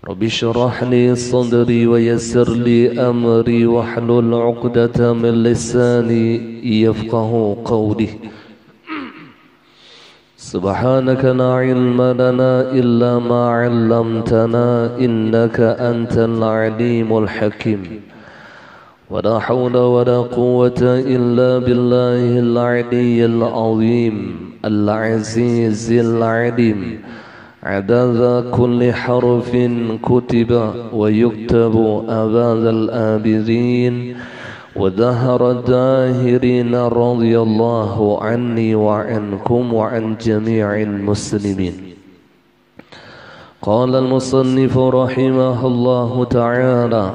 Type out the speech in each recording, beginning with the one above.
رب اشرح لي صدري ويسر لي أمري واحلل عقدة من لساني يفقه قولي سبحانك لا علم لنا إلا ما علمتنا إنك أنت العليم الحكيم ولا حول ولا قوة إلا بالله العلي العظيم العزيز العليم عدد كل حرف كتب ويكتب أبد الآبدين ودهر الداهرين رضي الله عني وعنكم وعن جميع المسلمين. قال المصنف رحمه الله تعالى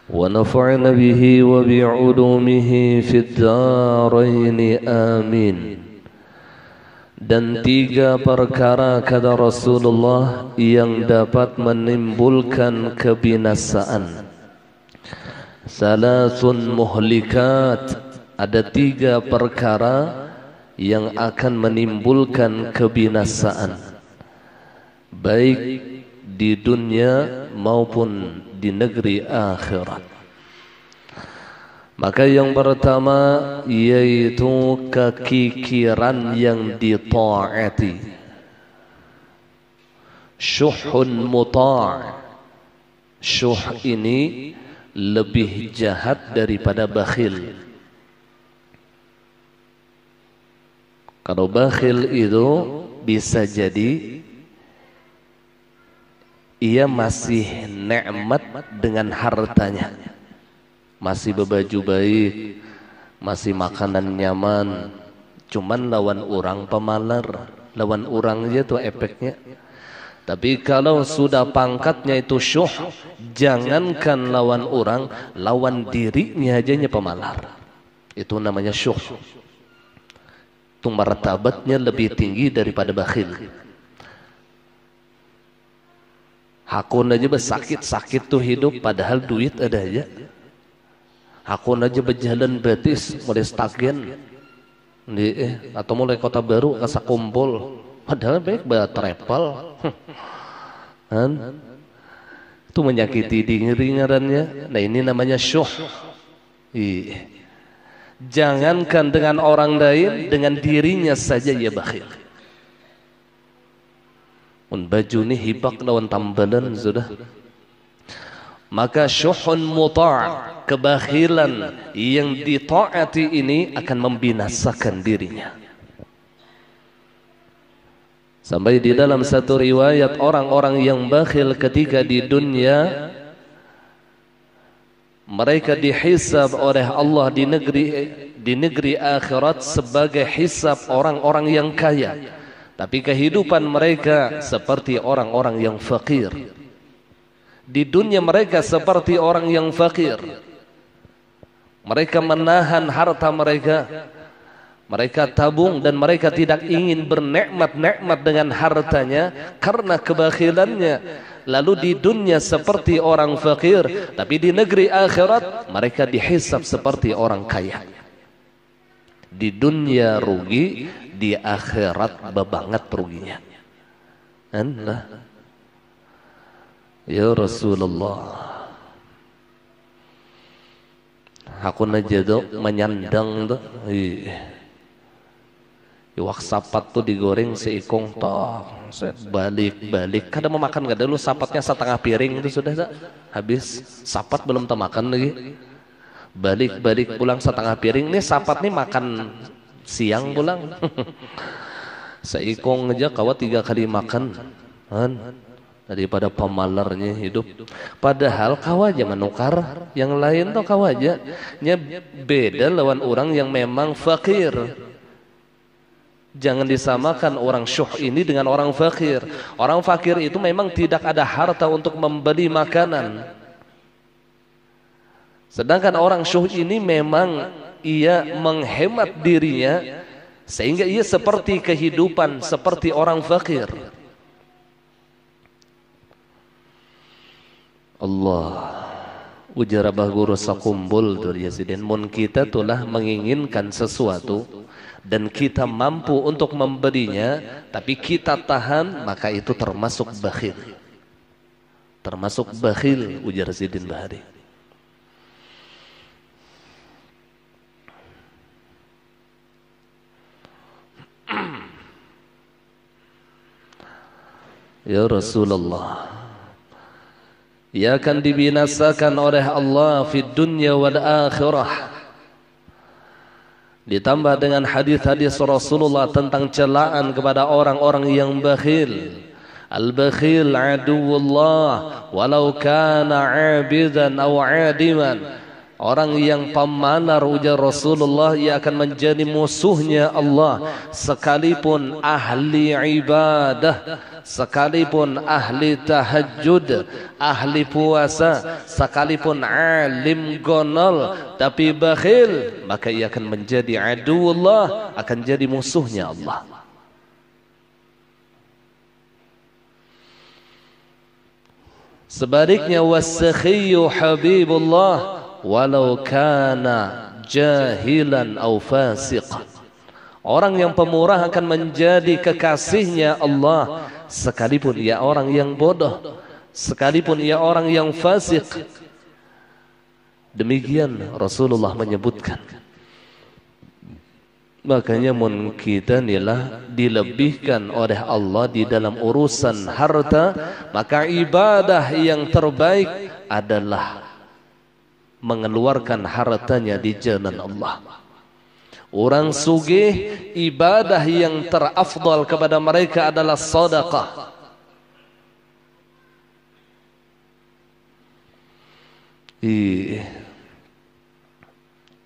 ونفعنا به وبعلومه في الدارين آمين. Dan tiga perkara kata Rasulullah yang dapat menimbulkan kebinasaan. Salasun muhlikat, ada tiga perkara yang akan menimbulkan kebinasaan baik di dunia maupun di negeri akhirat. Maka yang pertama yaitu kekikiran yang ditaati. Syuhun muta'. Syuh ini lebih jahat daripada bakhil. Kalau bakhil itu bisa jadi ia masih nikmat dengan hartanya, masih berbaju baik, masih makanan nyaman, cuman lawan orang pemalar, lawan orang aja tuh efeknya. Tapi kalau sudah pangkatnya itu syuh, jangankan lawan orang, lawan dirinya aja pemalar. Itu namanya syuh. Itu martabatnya lebih tinggi daripada bakhil. Hakun aja sakit tuh hidup, padahal duit ada aja. Hakun aja berjalan betis mulai stagen atau mulai kota baru kasa kumpul, padahal baik travel. Itu menyakiti diri ngarannya. Nah ini namanya syuh. Jangankan dengan orang lain, dengan dirinya saja ia bakhil. Baju ini hibak lawan tambalan sudah. Maka syuhun muta', kebakhilan yang ditaati ini akan membinasakan dirinya. Sampai di dalam satu riwayat, orang-orang yang bakhil ketika di dunia mereka dihisab oleh Allah di negeri akhirat sebagai hisab orang-orang yang kaya. Tapi kehidupan mereka seperti orang-orang yang fakir. Di dunia mereka seperti orang yang fakir. Mereka menahan harta mereka. Mereka tabung dan mereka tidak ingin bernikmat-nikmat dengan hartanya karena kebakhilannya. Lalu di dunia seperti orang fakir, tapi di negeri akhirat mereka dihisab seperti orang kaya. Di dunia rugi, di akhirat bebanget ruginya. Allah ya Rasulullah, aku najado menyandang tuh. Iwak sapat tuh digoreng seikong toh, balik. Kadang mau makan gak dulu sapatnya setengah piring itu sudah habis. Sapat belum termakan lagi. Balik pulang setengah piring. Nih sapat nih makan siang pulang. Seikong aja kawat 3 kali makan. Daripada pemalarnya hidup. Padahal kawaja menukar yang lain tuh kawaja. Nya beda lawan orang yang memang fakir. Jangan disamakan orang syuh ini dengan orang fakir. Orang fakir itu memang tidak ada harta untuk membeli makanan. Sedangkan orang syuh ini memang ia menghemat dirinya sehingga ia seperti kehidupan seperti orang fakir. Allah ujar guru sakumbul Yazidin, mun kita telah menginginkan sesuatu dan kita mampu untuk memberinya tapi kita tahan, maka itu termasuk bakhil. termasuk bakhil, ujar Sidin Bahari. Ya Rasulullah, ia akan dibinasakan oleh Allah fi dunya wal akhirah. Ditambah dengan hadis-hadis Rasulullah tentang celaan kepada orang-orang yang bakhil. Al-bakhil aduwullah walau kana 'abidan aw 'adiman. Orang yang pemalar, ujar Rasulullah, ia akan menjadi musuhnya Allah sekalipun ahli ibadah, sekalipun ahli tahajud, ahli puasa, sekalipun alim gonol, tapi bakhil, maka ia akan menjadi aduwullah, akan jadi musuhnya Allah. Sebaliknya was-sakhiyyu habibullah walau kana jahilan aw fasiq. Orang yang pemurah akan menjadi kekasihnya Allah sekalipun ia orang yang bodoh, sekalipun ia orang yang fasik. Demikian Rasulullah menyebutkan. Makanya mun kita nilah dilebihkan oleh Allah di dalam urusan harta, maka ibadah yang terbaik adalah mengeluarkan hartanya di jalan Allah. Orang sugih, ibadah yang terafdal kepada mereka adalah sedekah.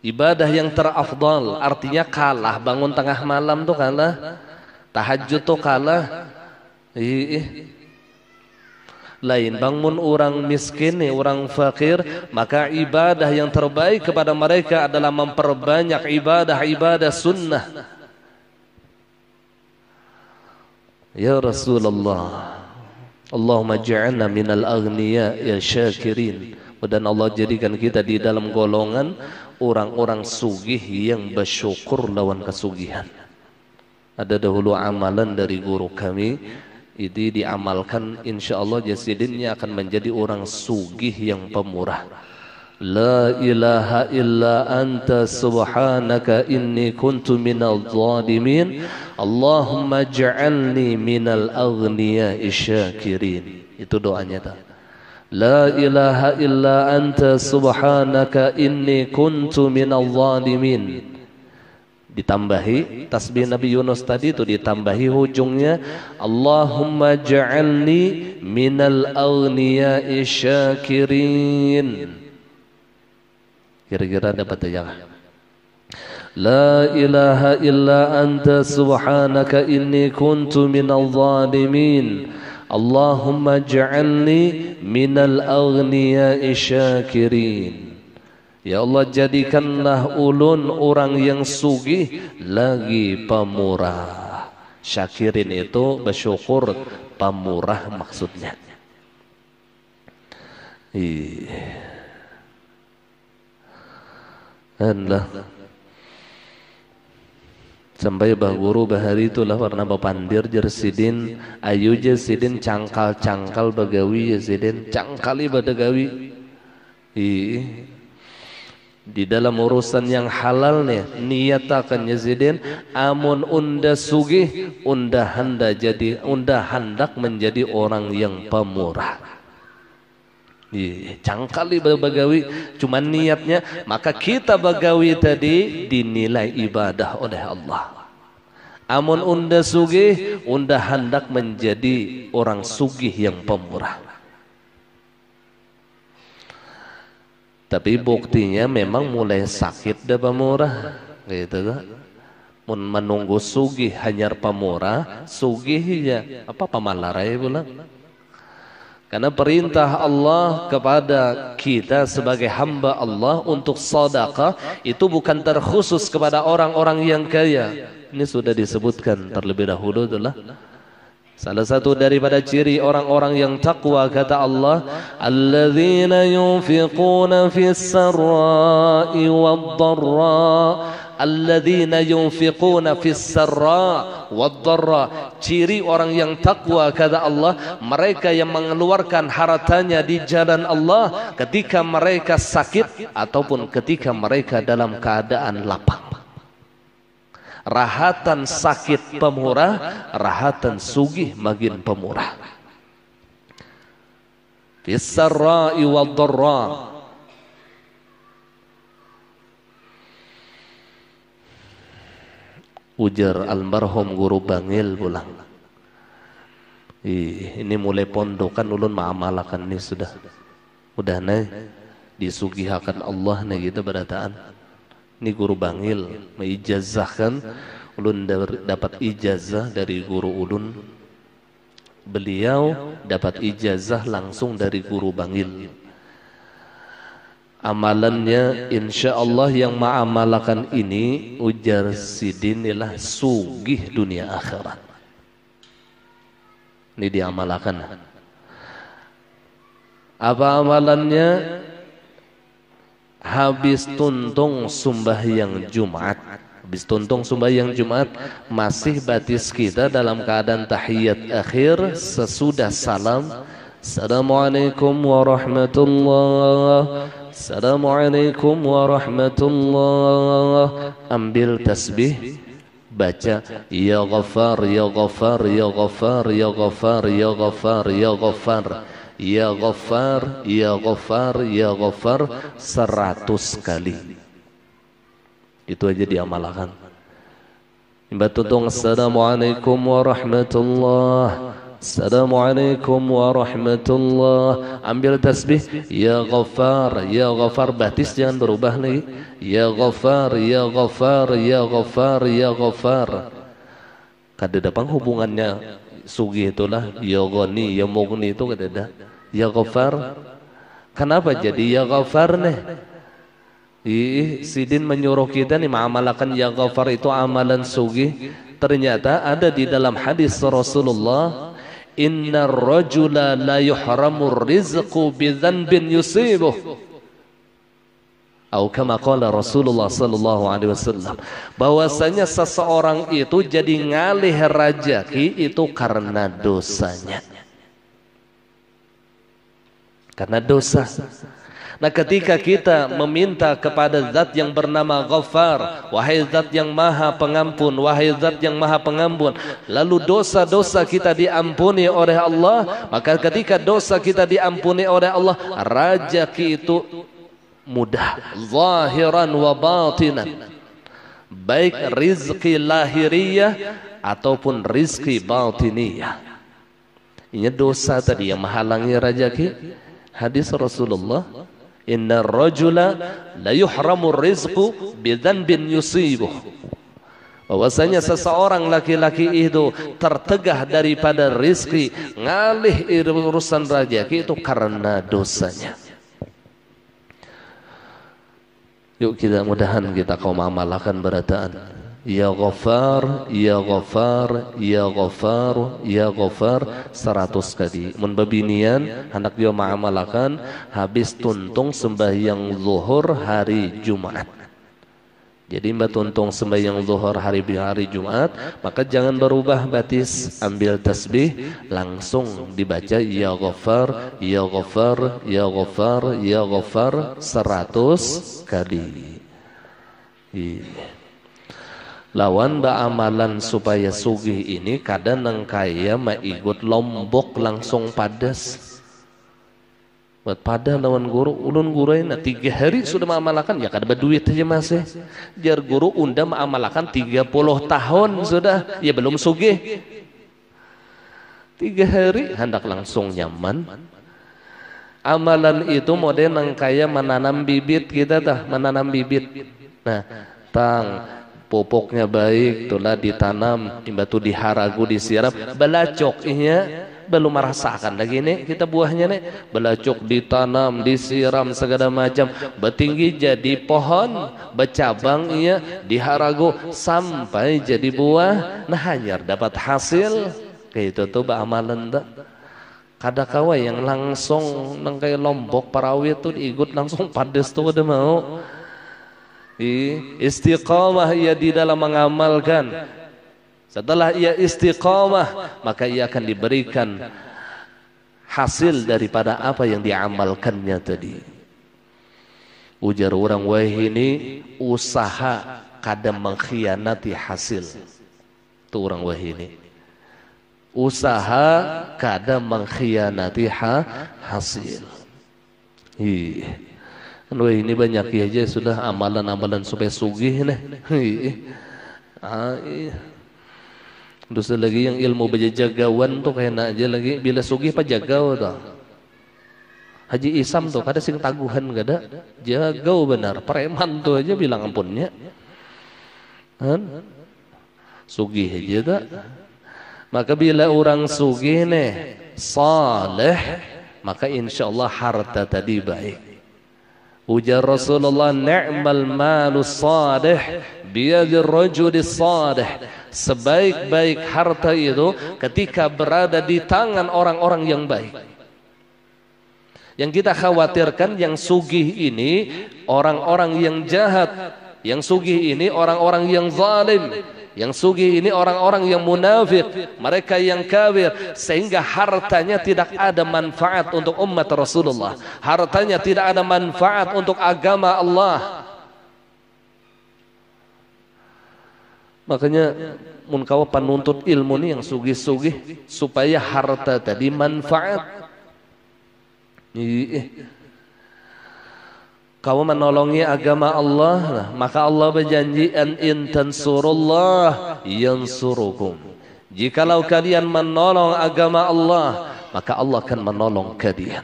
Ibadah yang terafdal artinya kalah bangun tengah malam tuh kalah, tahajud tuh kalah. Lain bangun orang miskin, orang fakir, maka ibadah yang terbaik kepada mereka adalah memperbanyak ibadah-ibadah sunnah. Ya Rasulullah, Allahumma ja'alna minal aghniya ya syakirin. Dan Allah jadikan kita di dalam golongan orang-orang sugih yang bersyukur lawan kesugihan. Ada dahulu amalan dari guru kami, ini diamalkan, insyaallah jasidinnya akan menjadi orang sugih yang pemurah. La ilaha illa anta subhanaka inni kuntu minal zalimin. Allahumma ja'alni minal aghniya'i syakirin. Itu doanya. La ilaha illa anta subhanaka inni kuntu minal zalimin. Ditambahi tasbih Nabi Yunus tadi itu, ditambahi ujungnya Allahumma ja'alni minal aghniya'i syakirin. Kira-kira dapat ya? La ilaha illa anta subhanaka inni kuntu minal zalimin. Allahumma ja'alni minal aghniya'i syakirin. Ya Allah, jadikanlah ulun orang yang sugih lagi pemurah. Syakirin itu bersyukur, pemurah maksudnya. Allah sampai bah guru bahari itulah warna bapandir jersidin ayu jersidin cangkal bagawi jersidin cangkali badagawi. Di dalam urusan yang halal nih niatakan yazidin amun unda sugih unda hendak menjadi orang yang pemurah. Cangkali bagawi cuman niatnya, maka kita bagawi tadi dinilai ibadah oleh Allah. Amun unda sugih unda hendak menjadi orang sugih yang pemurah. Tapi buktinya memang mulai sakit dah pemurah, gitu kan? Menunggu sugih hanyar pemurah, sugih ya apa pamalarai pula. Karena perintah Allah kepada kita sebagai hamba Allah untuk sedekah itu bukan terkhusus kepada orang-orang yang kaya. Ini sudah disebutkan terlebih dahulu itulah. Salah satu daripada ciri orang-orang yang takwa kata Allah, alladzina yunfiquna fis sarra'i wad-dharra alladzina yunfiquna fis sarra wad dharra. Ciri orang yang takwa kata Allah, mereka yang mengeluarkan hartanya di jalan Allah ketika mereka sakit ataupun ketika mereka dalam keadaan lapang. Rahatan sakit pemurah, rahatan sugih makin pemurah. Fis sarra'i wad dharra. Ujar almarhum guru Bangil pulang. Ini mulai pondokan ulun ma'amalakan ini sudah nih disugihakan Allah nih gitu berataan. Ini guru Bangil mengijazahkan ulun dapat ijazah dari guru ulun. Beliau dapat ijazah langsung dari guru Bangil. Amalannya insya Allah yang ma'amalakan ini ujar sidin ialah sugih dunia akhirat. Ini diamalkan. Apa amalannya? Habis tuntung sembahyang Jumat, habis tuntung sembahyang Jumat masih batis kita dalam keadaan tahiyat akhir sesudah salam, Assalamualaikum warahmatullahi. Assalamualaikum warahmatullah. Ambil tasbih, baca ya Ghaffar ya Ghaffar ya Ghaffar ya Ghaffar ya Ghaffar ya Ghaffar ya Ghaffar ya Ghaffar ya Ghaffar 100 kali. Itu aja diamalkan. Imbatutong Assalamualaikum warahmatullah. Assalamualaikum warahmatullah. Ambil tasbih ya Ghaffar ya Ghaffar, batis jangan berubah lagi. Ya Ghaffar ya Ghaffar ya Ghaffar ya Ghaffar. Kada dapang hubungannya sugih itulah ya Ghani ya Mughni itu kada ada. Ya Ghaffar. Kenapa jadi ya Ghaffar nih? Sidin menyuruh kita nih mengamalkan ya Ghaffar itu amalan sugih. Ternyata ada di dalam hadis Rasulullah, inna rajula la yuhramur rizqu bidhanbin yusibuh. Atau kama qala Rasulullah sallallahu alaihi wasallam, bahwasanya seseorang itu jadi ngalih rezeki itu karena dosanya. Karena dosa. Nah, ketika kita meminta kepada zat yang bernama Ghaffar, wahai zat yang maha pengampun, wahai zat yang maha pengampun, lalu dosa-dosa kita diampuni oleh Allah, maka ketika dosa kita diampuni oleh Allah, rezeki itu mudah, zahiran wa batinan, baik rizki lahiriyah ataupun rizki batiniyah. Ini dosa tadi yang menghalangi rezeki. Hadis Rasulullah, inna rajula la yuhramur rizqu bidhanbin yusibuh. Bahwasanya seseorang laki-laki itu tertegah daripada rizki, ngalih urusan rezeki itu karena dosanya. Yuk kita mudahan kita kaum amalkan berataan ya Ghaffar ya Ghaffar ya Ghaffar ya Ghaffar 100 kali. Mun babinian hendak dia mengamalkan habis tuntung sembahyang zuhur hari Jumat. Jadi mbak tuntung sembahyang zuhur hari Jumat, maka jangan berubah batis, ambil tasbih langsung dibaca ya Ghaffar ya Ghaffar ya Ghaffar ya Ghaffar 100 kali. Lawan amalan supaya sugih ini kadang nengkaya maigut lombok langsung padas. Buat pada lawan guru, ulun guru ini 3 hari sudah mengamalkan, ya kada berduit aja masih. Jar guru undang mengamalkan 30 tahun sudah, ya belum sugih. 3 hari hendak langsung nyaman. Amalan itu model nengkaya menanam bibit kita dah, menanam bibit. Nah, pupuknya baik, tulah ditanam, batu diharagu, disiram, belacok iya, belum merasakan lagi nih kita buahnya nih, belacok ditanam, disiram segala macam, bertinggi jadi pohon, bercabang iya, diharagu sampai jadi buah, nah hanyar dapat hasil, kayak itu tuh amalan dah. Kada kawa yang langsung nang kayak lombok parawit tuh ikut langsung padas tuh udah mau. Istiqamah ia di dalam mengamalkan. Setelah ia istiqamah, maka ia akan diberikan hasil daripada apa yang diamalkannya tadi. Ujar orang wah ini usaha kadang mengkhianati hasil. Itu orang wah ini. Usaha kadang mengkhianati hasil. Wah ini banyak ya aja sudah amalan-amalan supaya sugih nih. Terus lagi yang ilmu berjagawan tuh kayak aja lagi bila sugih apa jagau tuh. Haji Isam tuh kada sing taguhan kada jagau benar preman tuh aja bilang ampunnya. Sugih aja tak. Maka bila orang sugih nih saleh, maka insyaallah harta tadi baik. Ujar Rasulullah, ni'mal malus salih biyadir rajulis salih. Sebaik-baik harta itu ketika berada di tangan orang-orang yang baik. Yang kita khawatirkan yang sugih ini orang-orang yang jahat, yang sugih ini orang-orang yang zalim, yang sugih ini orang-orang yang munafik, mereka yang kafir, sehingga hartanya tidak ada manfaat untuk umat Rasulullah, hartanya tidak ada manfaat untuk agama Allah. Makanya mun kawa penuntut ilmu nih yang sugih-sugih supaya harta tadi manfaat. Kau menolongi agama Allah, maka Allah berjanji an in tansurullah yansurukum. Jikalau kalian menolong agama Allah, maka Allah akan menolong kalian.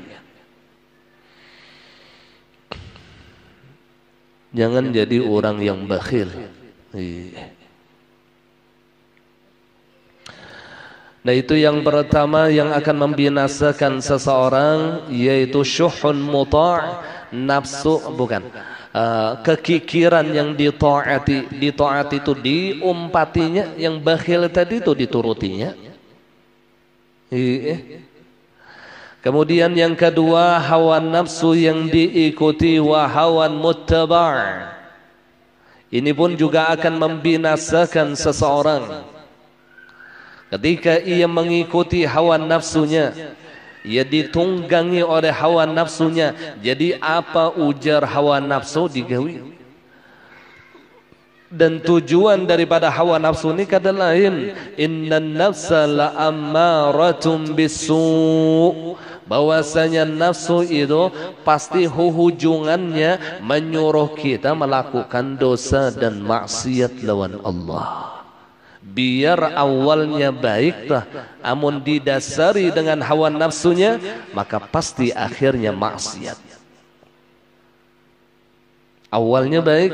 Jangan jadi orang yang bakhil. Nah itu yang pertama yang akan membinasakan seseorang, yaitu syuhun muta', nafsu bukan kekikiran yang ditaati itu diumpatinya, yang bakhil tadi itu diturutinya. Kemudian yang kedua hawa nafsu yang diikuti, wa hawan muttaba'. Ini pun juga akan membinasakan seseorang. Ketika ia mengikuti hawa nafsunya, ia ditunggangi oleh hawa nafsunya. Jadi apa ujar hawa nafsu digawi. Dan tujuan daripada hawa nafsu ini kata lain, innan nafsa la ammaratum bisu'. Bahwasanya nafsu itu pasti hujungannya menyuruh kita melakukan dosa dan maksiat lawan Allah. Biar awalnya baik lah, amun didasari dengan hawa nafsunya, maka pasti akhirnya maksiat. Awalnya baik,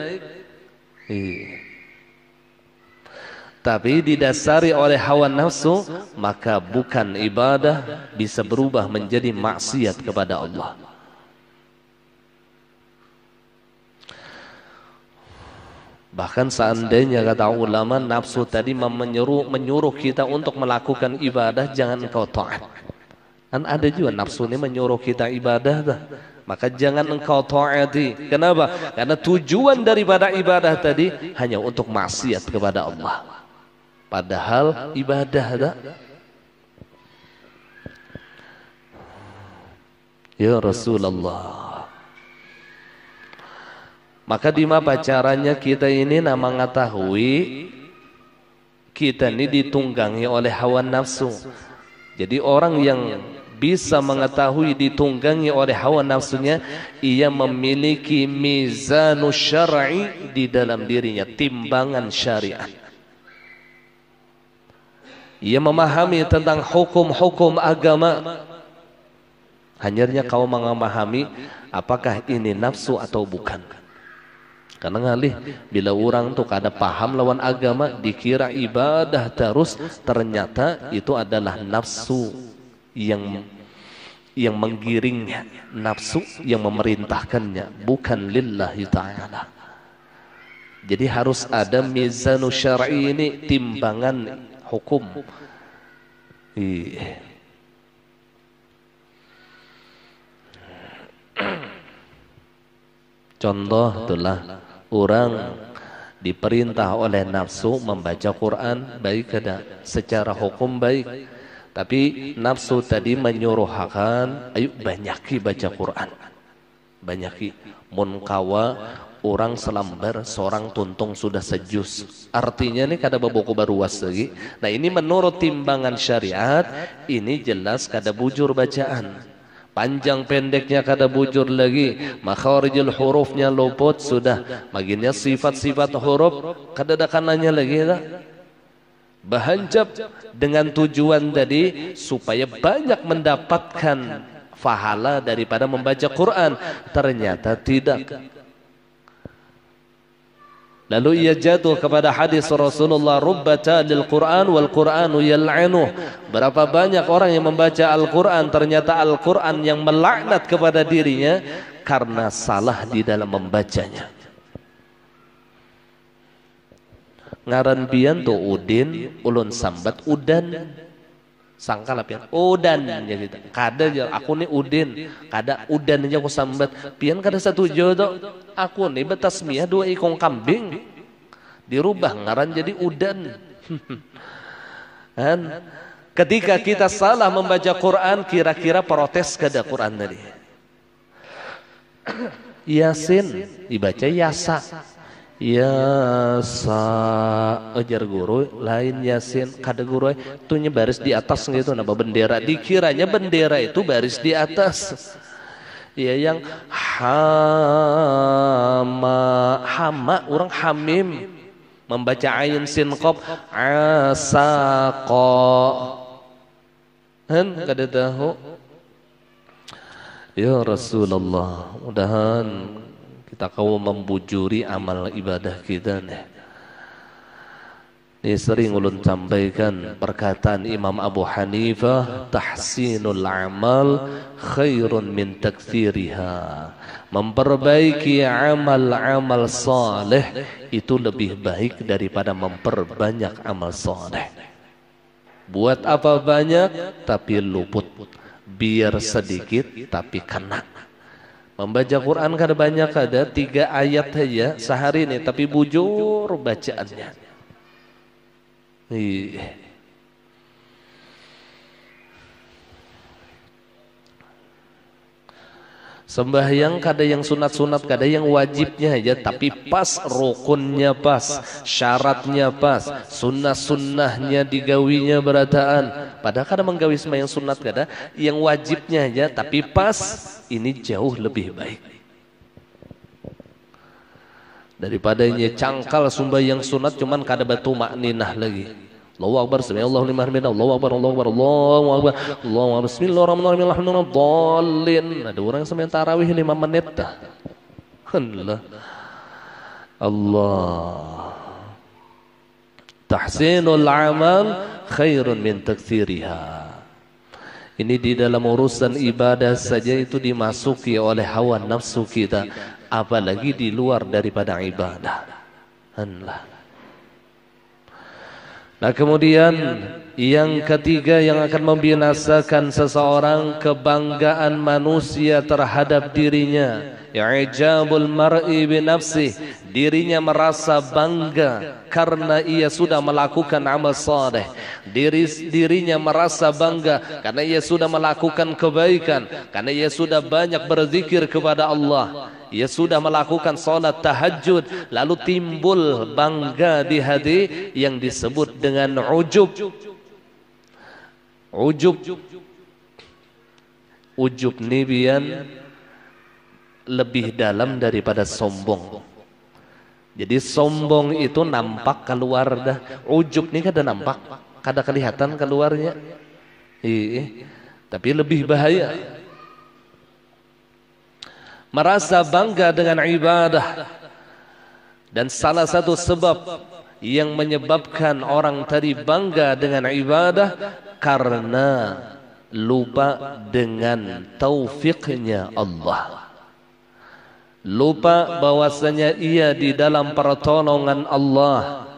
tapi didasari oleh hawa nafsu, maka bukan ibadah, bisa berubah menjadi maksiat kepada Allah. Bahkan seandainya kata ulama nafsu tadi menyuruh kita untuk melakukan ibadah, jangan engkau taat. Kan ada juga nafsu ini menyuruh kita ibadah, maka jangan engkau taati. Kenapa? Karena tujuan daripada ibadah tadi hanya untuk maksiat kepada Allah. Padahal ibadah ya Rasulullah. Maka di mana caranya kita ini nama mengetahui kita ini ditunggangi oleh hawa nafsu. Jadi orang yang bisa mengetahui ditunggangi oleh hawa nafsunya, ia memiliki mizanu syar'i di dalam dirinya, timbangan syariat. Ia memahami tentang hukum-hukum agama. Hanyanya kau memahami apakah ini nafsu atau bukan. Karena ngalih bila orang tuh kada paham lawan agama, dikira ibadah terus, ternyata itu adalah nafsu yang menggiringnya, nafsu yang memerintahkannya, bukan lillahi ta'ala. Jadi harus ada mizanu syar'i ini, timbangan hukum. Contoh itulah Orang diperintah oleh nafsu membaca Quran, baik kada? Secara hukum baik. Tapi nafsu tadi menyuruh akan, ayo banyaki baca Quran. Banyaki. Mun kawa orang selambar, seorang tuntung sudah sejus. Artinya nih kada babuku baruas lagi. Nah ini menurut timbangan syariat, ini jelas kada bujur bacaan. Panjang pendeknya kada bujur lagi, makharijul hurufnya luput sudah. Maginya sifat-sifat huruf kada ada kananya lagi lah. Bahancap dengan tujuan tadi supaya banyak mendapatkan pahala daripada membaca Quran. Ternyata tidak. Lalu ia jatuh kepada hadis Rasulullah, rubbata lil Quran wal Quranu yal'anuh. Berapa banyak orang yang membaca Al-Quran, ternyata Al-Quran yang melaknat kepada dirinya karena salah di dalam membacanya. Ngaran pian tu udin, ulun sambat udan. Sangkal pian udan ya gitu. Kada aja aku nih udin, kada udan aja aku sambat. Pian kada satu jodoh. Aku nih betasmiyah 2 ekong kambing. Dirubah ngaran jadi udan. Kan? Ketika kita salah membaca Quran, kira-kira protes kada Quran tadi. Yasin dibaca yasa. Yasa ajar guru lain Yasin kada guru itu baris di atas gitu nama bendera, dikiranya bendera itu baris di atas. Ya yang hama orang hamim membaca ain sin qaf asaqa kada tahu. Ya Rasulullah, mudahan kita kau membujuri amal ibadah kita nih. Ini sering ulun sampaikan perkataan Imam Abu Hanifah, tahsinul amal khairun min taktsiriha. Memperbaiki amal-amal saleh itu lebih baik daripada memperbanyak amal saleh. Buat apa banyak tapi luput, biar sedikit tapi kena. Membaca Quran kada banyak, ada 3 ayat saja sehari ini, tapi bujur bacaannya. Sembahyang kada yang sunat-sunat, kada yang wajibnya aja, tapi pas rukunnya pas, syaratnya pas, sunnah-sunnahnya digawinya berataan. Padahal kada menggawi sembahyang sunat kada, yang wajibnya aja tapi pas, ini jauh lebih baik. Daripada ini cangkal sembahyang sunat cuman kada batu makninah lagi. Allahu Akbar, sami'allahu liman hamidah, Allahu Akbar, Allahu Akbar, Allahu Akbar, Allahu Akbar, bismillahirrahmanirrahim, alhamdulillah. Ada orang sembahyang tarawih 5 menit dah. Allah. Allah. Tahsinul amal khairun min taktsiriha. Ini di dalam urusan ibadah saja itu dimasuki oleh hawa nafsu kita, apalagi di luar daripada ibadah. Allah. Nah kemudian yang ketiga yang akan membinasakan seseorang, kebanggaan manusia terhadap dirinya. I'jabul mar'i bi nafsih, dirinya merasa bangga karena ia sudah melakukan amal saleh. Dirinya merasa bangga karena ia sudah melakukan kebaikan, karena ia sudah banyak berzikir kepada Allah. Ia sudah melakukan salat tahajud, lalu timbul bangga di hati yang disebut dengan ujub. Ujub nibian lebih dalam daripada sombong. Jadi sombong itu nampak keluar dah. Ujub ni kada nampak, kada kelihatan keluarnya. Tapi lebih bahaya. Merasa bangga dengan ibadah. Dan salah satu sebab yang menyebabkan orang tadi bangga dengan ibadah karena lupa dengan taufiknya Allah. Lupa bahwasanya ia di dalam pertolongan Allah.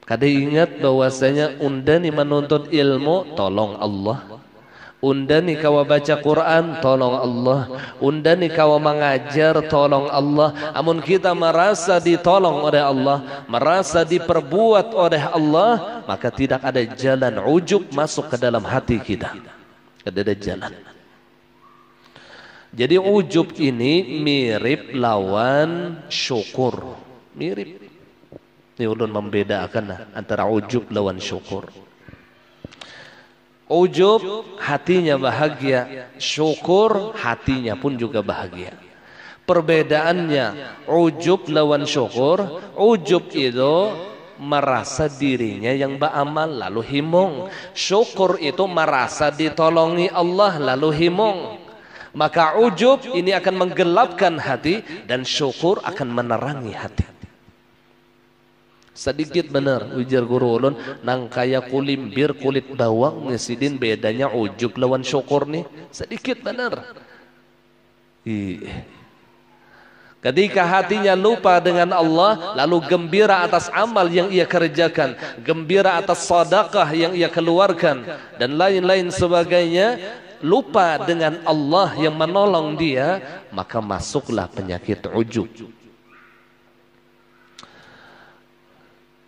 Kada ingat bahwasanya undani menuntut ilmu tolong Allah, Undani kawa baca Quran, tolong Allah. Undani kawa mengajar, tolong Allah. Amun kita merasa ditolong oleh Allah, merasa diperbuat oleh Allah, maka tidak ada jalan ujub masuk ke dalam hati kita. Tidak ada jalan. Jadi ujub ini mirip lawan syukur. Mirip. Ini ulun membedakan antara ujub lawan syukur. Ujub hatinya bahagia, syukur hatinya pun juga bahagia. Perbedaannya ujub lawan syukur, ujub itu merasa dirinya yang beramal lalu himung. Syukur itu merasa ditolongi Allah lalu himung. Maka ujub ini akan menggelapkan hati dan syukur akan menerangi hati. Sedikit benar ujar guru ulun nang kaya kulimbir kulit bawang ngesidin bedanya ujub lawan syukur nih sedikit benar. Ketika hatinya lupa dengan Allah lalu gembira atas amal yang ia kerjakan, gembira atas sedekah yang ia keluarkan dan lain-lain sebagainya, lupa dengan Allah yang menolong dia, maka masuklah penyakit ujub.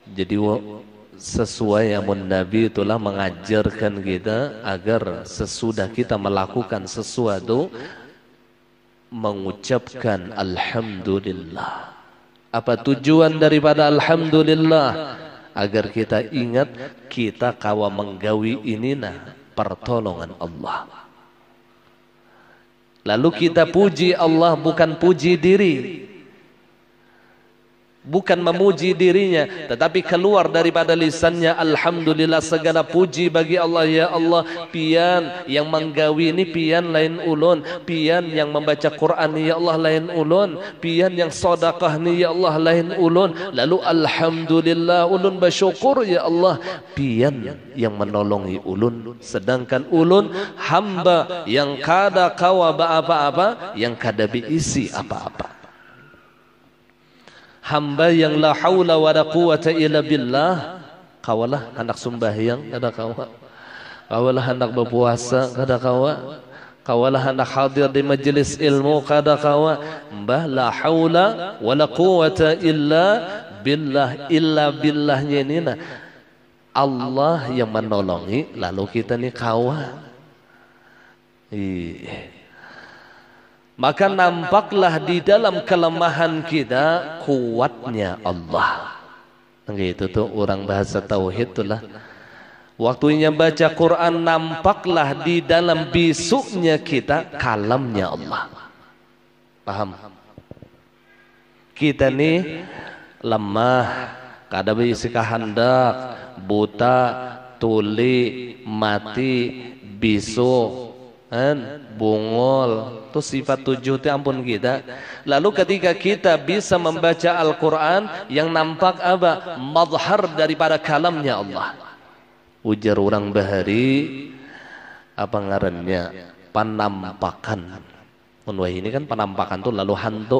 Jadi sesuai yang Nabi itulah mengajarkan kita agar sesudah kita melakukan sesuatu mengucapkan alhamdulillah. Apa tujuan daripada alhamdulillah? Agar kita ingat kita kawa menggawi inina pertolongan Allah. Lalu kita puji Allah bukan puji diri, bukan memuji dirinya, tetapi keluar daripada lisannya alhamdulillah, segala puji bagi Allah. Ya Allah, pian yang menggawi ini pian lain ulun, pian yang membaca Quran ni ya Allah lain ulun, pian yang sedekah ni ya Allah lain ulun. Lalu alhamdulillah ulun bersyukur ya Allah, pian yang menolongi ulun, sedangkan ulun hamba yang kada kawa apa-apa, yang kada biisi apa-apa. Hamba yang la haula wa la quwata illa billah, kawalah hendak sembahyang kada kawa, kawalah hendak berpuasa kada kawa, kawalah hendak hadir di majelis ilmu kada kawa. Mbah la haula wa la quwata illa billah, illa billahnya ini nah Allah yang menolongi lalu kita ni kawa. Maka nampaklah di dalam kelemahan kita kuatnya Allah. Gitu tuh orang bahasa tauhid itulah. Waktunya baca Quran nampaklah di dalam bisuknya kita kalamnya Allah. Paham? Kita nih lemah, kada bisa kehendak, buta, tuli, mati, bisu, bungol, itu sifat 7 itu ampun kita. Lalu ketika kita bisa membaca Al-Quran yang nampak apa? Mazhar daripada kalamnya Allah. Ujar orang bahari apa ngarannya? Penampakan. Wah ini kan penampakan tuh lalu hantu.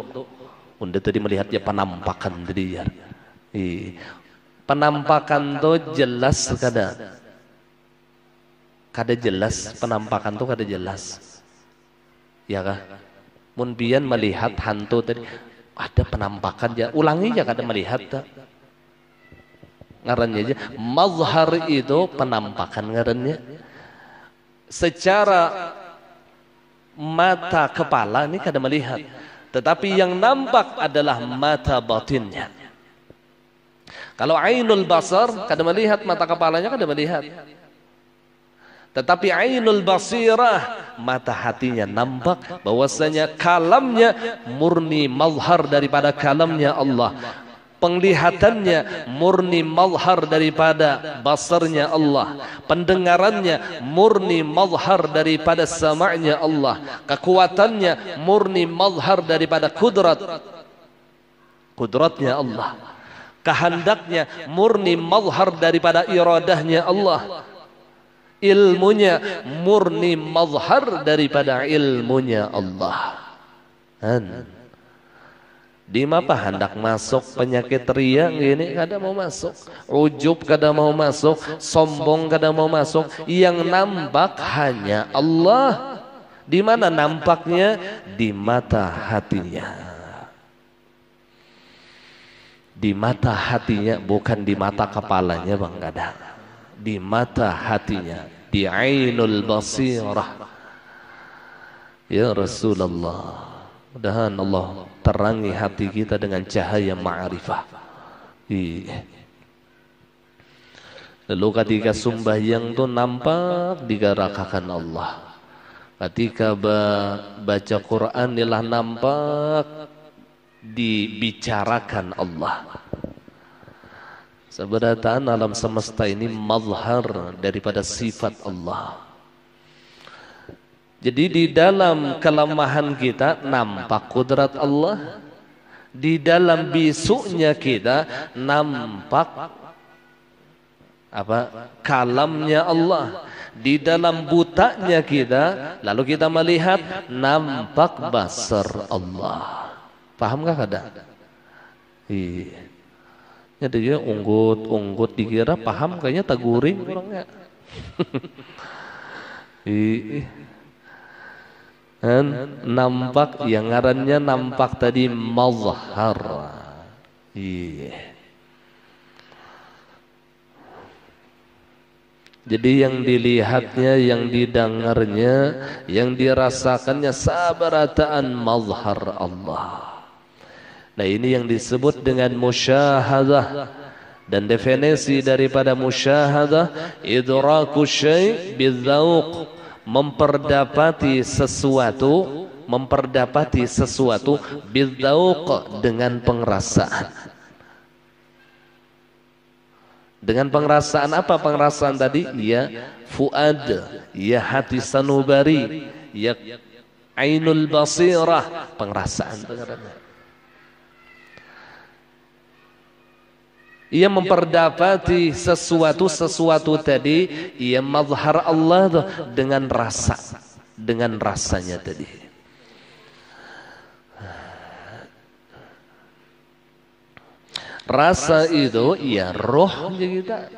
Unda tadi melihatnya penampakan tadi ya. Penampakan tuh jelas kada? Kada jelas, penampakan tuh kada jelas. Ya kah? Mun pian melihat hantu tadi ada penampakan ya, ulangi ya kada melihat tak. Ngarannya aja mazhar itu penampakan ngarannya. Secara mata kepala ini kada melihat, tetapi yang nampak adalah mata batinnya. Kalau ainul basar kada melihat, mata kepalanya kada melihat. Tetapi ainul basirah, mata hatinya nampak bahwasanya kalamnya murni mazhar daripada kalamnya Allah. Penglihatannya murni mazhar daripada basarnya Allah. Pendengarannya murni mazhar daripada sama'nya Allah. Kekuatannya murni mazhar daripada kudratnya Allah. Kehendaknya murni mazhar daripada iradahnya Allah. Ilmunya murni mazhar daripada ilmunya Allah. Di mapa hendak masuk penyakit ria gini kada mau masuk, ujub kada mau masuk, sombong kada mau masuk. Yang nampak hanya Allah. Di mana nampaknya? Di mata hatinya. Di mata hatinya, bukan di mata kepalanya bang, kada. Di mata hatinya, di ainul basirah. Ya Rasulullah, mudahan Allah terangi hati kita dengan cahaya ma'rifah. Lalu ketika sembahyang itu nampak digerakkan Allah. Ketika baca Quran ialah nampak dibicarakan Allah. Sebenarnya alam semesta ini mazhar daripada sifat Allah. Jadi di dalam kelemahan kita nampak kudrat Allah. Di dalam bisuknya kita nampak apa? Kalamnya Allah. Di dalam butanya kita, lalu kita melihat nampak basar Allah. Pahamkah kada? Iya. Jadi dia unggut dikira paham, kayaknya taguring orangnya. Nampak yang ngarannya nampak tadi mazhar. Iya. Jadi yang dilihatnya, yang didengarnya, yang dirasakannya sabarataan mazhar Allah. Nah ini yang disebut dengan musyahadah. Dan definisi daripada musyahadah, idraku syai' bidzauq, memperdapati sesuatu bidzauq, dengan pengrasaan. Dengan pengrasaan apa pengrasaan tadi? Ya fuad, ya hati sanubari, ya ainul basirah, pengrasaan. Ia memperdapati sesuatu tadi, ia mazhar Allah dengan rasa, dengan rasanya tadi. Rasa itu ya rohnya kita.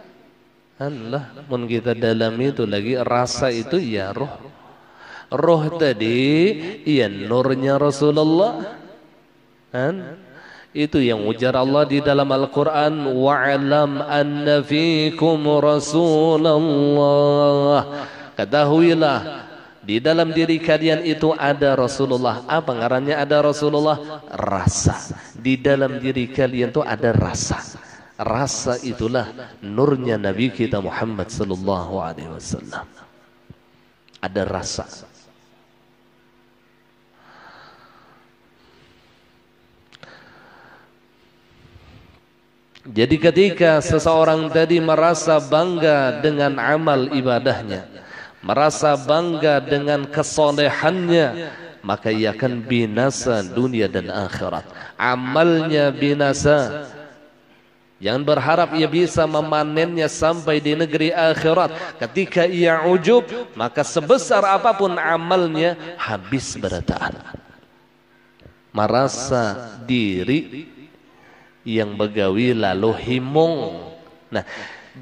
Allah, mun kita dalam itu lagi rasa itu ya roh. Roh tadi ya nurnya Rasulullah. Itu yang ujar Allah di dalam Al-Quran, wa'alam anna fikum Rasulullah. Ketahuilah di dalam diri kalian itu ada Rasulullah. Apa ngarannya ada Rasulullah? Rasa. Di dalam diri kalian itu ada rasa. Rasa itulah nurnya Nabi kita Muhammad sallallahu alaihi wasallam. Ada rasa. Jadi ketika seseorang tadi merasa bangga dengan amal ibadahnya, merasa bangga dengan kesolehannya, maka ia akan binasa dunia dan akhirat. Amalnya binasa. Jangan berharap ia bisa memanennya sampai di negeri akhirat. Ketika ia ujub, maka sebesar apapun amalnya habis berataan. Merasa diri yang begawi lalu himung. Nah,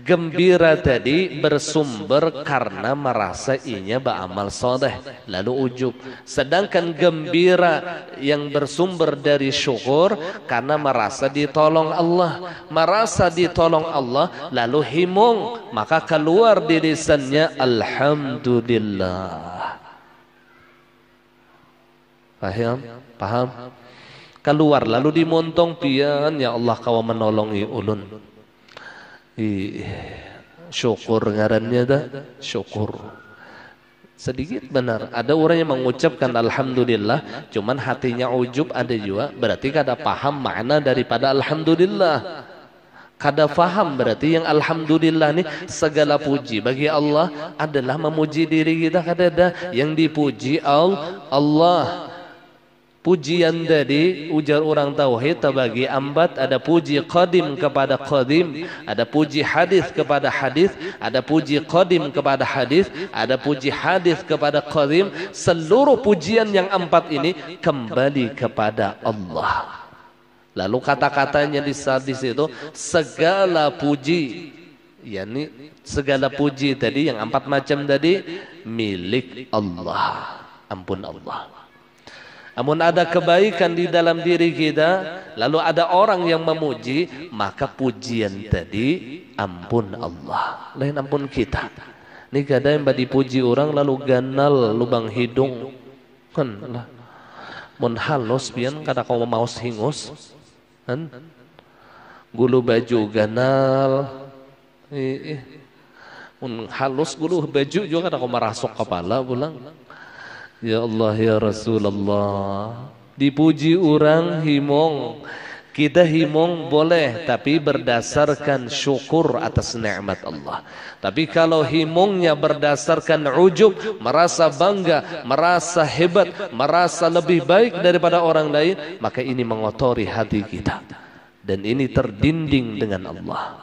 gembira tadi bersumber karena merasa inya beramal soleh lalu ujub. Sedangkan gembira yang bersumber dari syukur karena merasa ditolong Allah. Merasa ditolong Allah lalu himung, maka keluar di lisannya alhamdulillah. Paham? Paham? Keluar lalu dimontong pian, ya Allah kau menolongi ulun. Syukur ngarannya dah, syukur. Sedikit benar, ada orang yang mengucapkan alhamdulillah, cuman hatinya ujub ada juga, berarti kada paham makna daripada alhamdulillah. Kada faham berarti yang alhamdulillah ini segala puji bagi Allah adalah memuji diri kita, kada ada yang dipuji Allah. Pujian tadi ujar orang tauhid terbagi empat, ada puji qadim kepada qadim, ada puji hadis kepada hadis, ada puji qadim kepada hadis, ada puji hadis kepada qadim. Seluruh pujian yang empat ini kembali kepada Allah. Lalu kata-katanya di situ segala puji, yakni segala puji tadi yang 4 macam tadi milik Allah. Ampun Allah. Namun ada kebaikan di dalam diri kita, lalu ada orang yang memuji, maka pujian tadi ampun Allah, lain ampun kita. Ini kadang yang dipuji orang lalu ganal lubang hidung, kan lah. Mun halus pian kada kau maus hingus, kan? Gulu baju ganal, mun halus gulu baju juga kada kau merasuk kepala pulang. Ya Allah ya Rasulullah, dipuji orang himong, kita himong boleh tapi berdasarkan syukur atas nikmat Allah. Tapi kalau himongnya berdasarkan ujub, merasa bangga, merasa hebat, merasa lebih baik daripada orang lain, maka ini mengotori hati kita dan ini terdinding dengan Allah.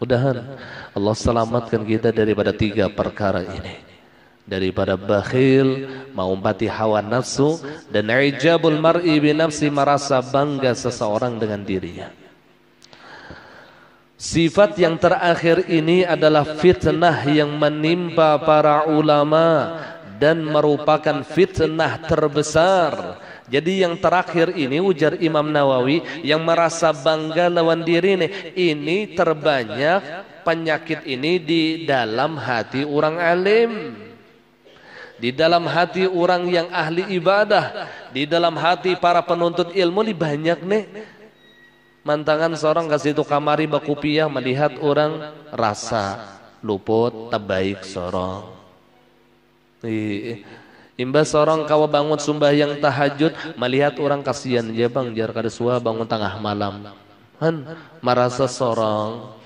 Mudah-mudahan Allah selamatkan kita daripada 3 perkara ini, daripada bakhil, mengumpati hawa nafsu, dan ijabul mar'i bi nafsi, merasa bangga seseorang dengan dirinya. Sifat yang terakhir ini adalah fitnah yang menimpa para ulama dan merupakan fitnah terbesar. Jadi yang terakhir ini ujar Imam Nawawi, yang merasa bangga lawan diri ini terbanyak penyakit ini di dalam hati orang alim, di dalam hati orang yang ahli ibadah, di dalam hati para penuntut ilmu ini banyak nih. Mantangan seorang kasih itu kamari bakupiah melihat orang rasa luput tabaik seorang. Imbas seorang kawa bangun sembahyang tahajud melihat orang kasihan aja bang jar kada suah bangun tengah malam. Han merasa seorang.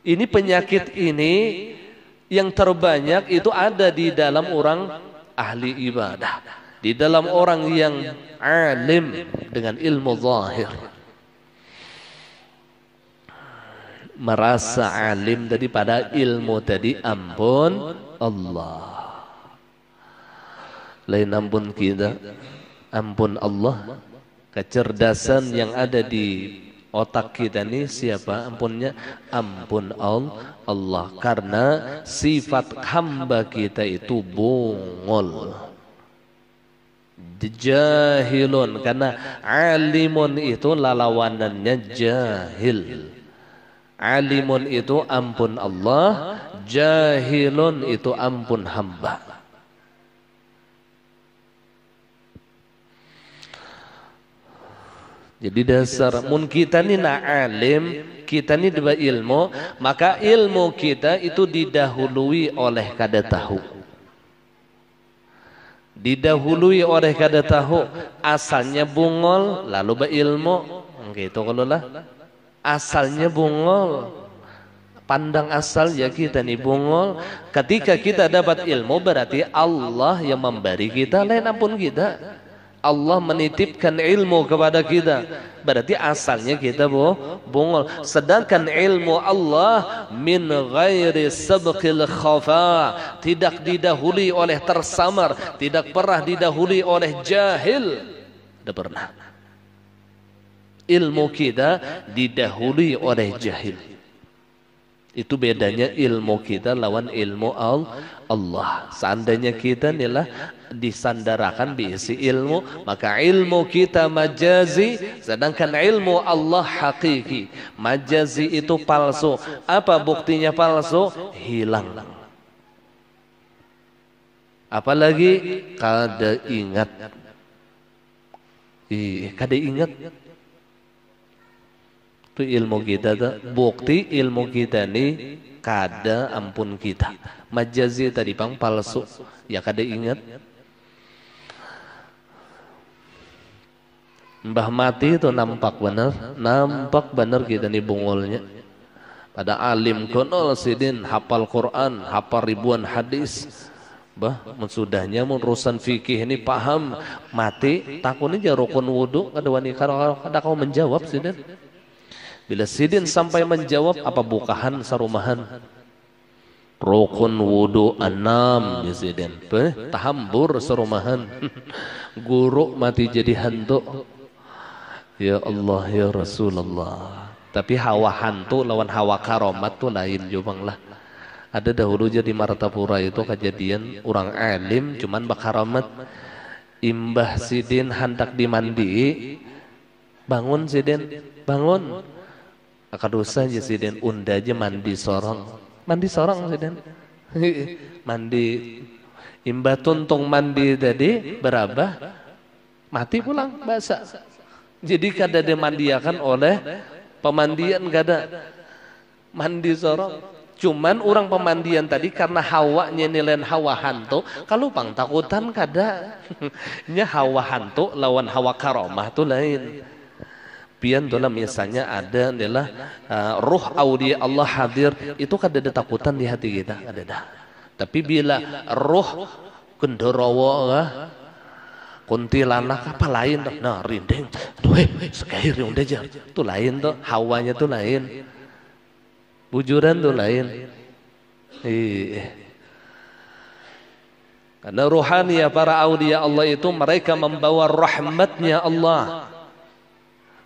Ini penyakit ini yang terbanyak itu ada di dalam orang ahli ibadah, di dalam orang yang alim dengan ilmu zahir. Merasa alim daripada ilmu tadi ampun Allah. Lain ampun kita, ampun Allah. Kecerdasan yang ada di otak kita ini siapa ampunnya? Ampun Allah. Karena sifat hamba kita itu bungol, jahilun. Karena alimun itu lalawanannya jahil. Alimun itu ampun Allah, jahilun itu ampun hamba. Jadi dasar mun kita ni nak alim, kita ni dua ilmu, maka ilmu kita itu didahului oleh kada tahu. Didahului oleh kada tahu, asalnya bungol lalu berilmu. Gitu kalau lah. Asalnya bungol. Pandang asal ya kita ni bungol. Ketika kita dapat ilmu berarti Allah yang memberi kita, lain ampun kita. Allah menitipkan ilmu kepada kita, berarti asalnya kita bungol. Sedangkan ilmu Allah min ghairi sabqil khafa, tidak didahului oleh tersamar, tidak pernah didahului oleh jahil. Tidak pernah. Ilmu kita didahului oleh jahil. Itu bedanya ilmu kita lawan ilmu Allah. Seandainya kita inilah disandarakan diisi ilmu, maka ilmu kita majazi, sedangkan ilmu Allah hakiki. Majazi itu palsu. Apa buktinya palsu? Hilang. Apalagi kada ingat. Kada ingat. Itu ilmu kita tuh. Bukti ilmu kita ni kada ampun kita. Majazi tadi pang palsu. Ya kada ingat. Mbah mati itu nampak benar kita ni bungolnya. Pada alim konol sidin hafal Quran, hafal ribuan hadis. Bah, sudahnya urusan fikih ini paham, mati takun aja rukun wudu kada wani kada kau menjawab sidin. Bila sidin sampai menjawab apa bukahan sarumahan. rukun wudu 6 Presiden tahambur serumahan guru mati jadi hantu. Ya Allah ya Rasulullah. Tapi hawa hantu lawan hawa karomat tuh lain jubang lah. Ada dahulu jadi Martapura itu kejadian orang alim cuman bakaromat. Imbah sidin hendak dimandi, bangun sidin, bangun. Akadosa aja sidin, unda aja mandi sorong sidin. Mandi. Imbah tuntung mandi tadi berabah, mati pulang basah. Jadi kada dimandiakan oleh pemandian kada mandi sorong. Cuman orang pemandian tadi karena hawanya nilai hawa hantu, kalau pang takutan kada. Nya hawa hantu lawan hawa karomah tuh lain. Pian tuh misalnya ada adalah ruh aulia Allah hadir, itu kada ada takutan di hati kita, kada ada. Tapi bila ruh gendorowo kuntilanak apa lain tuh, nah rindeng, tuh sekair yang dejar, tuh lain tuh, hawanya tuh lain, bujuran tuh lain. Karena ruhani ya para aulia Allah itu mereka membawa rahmatnya Allah.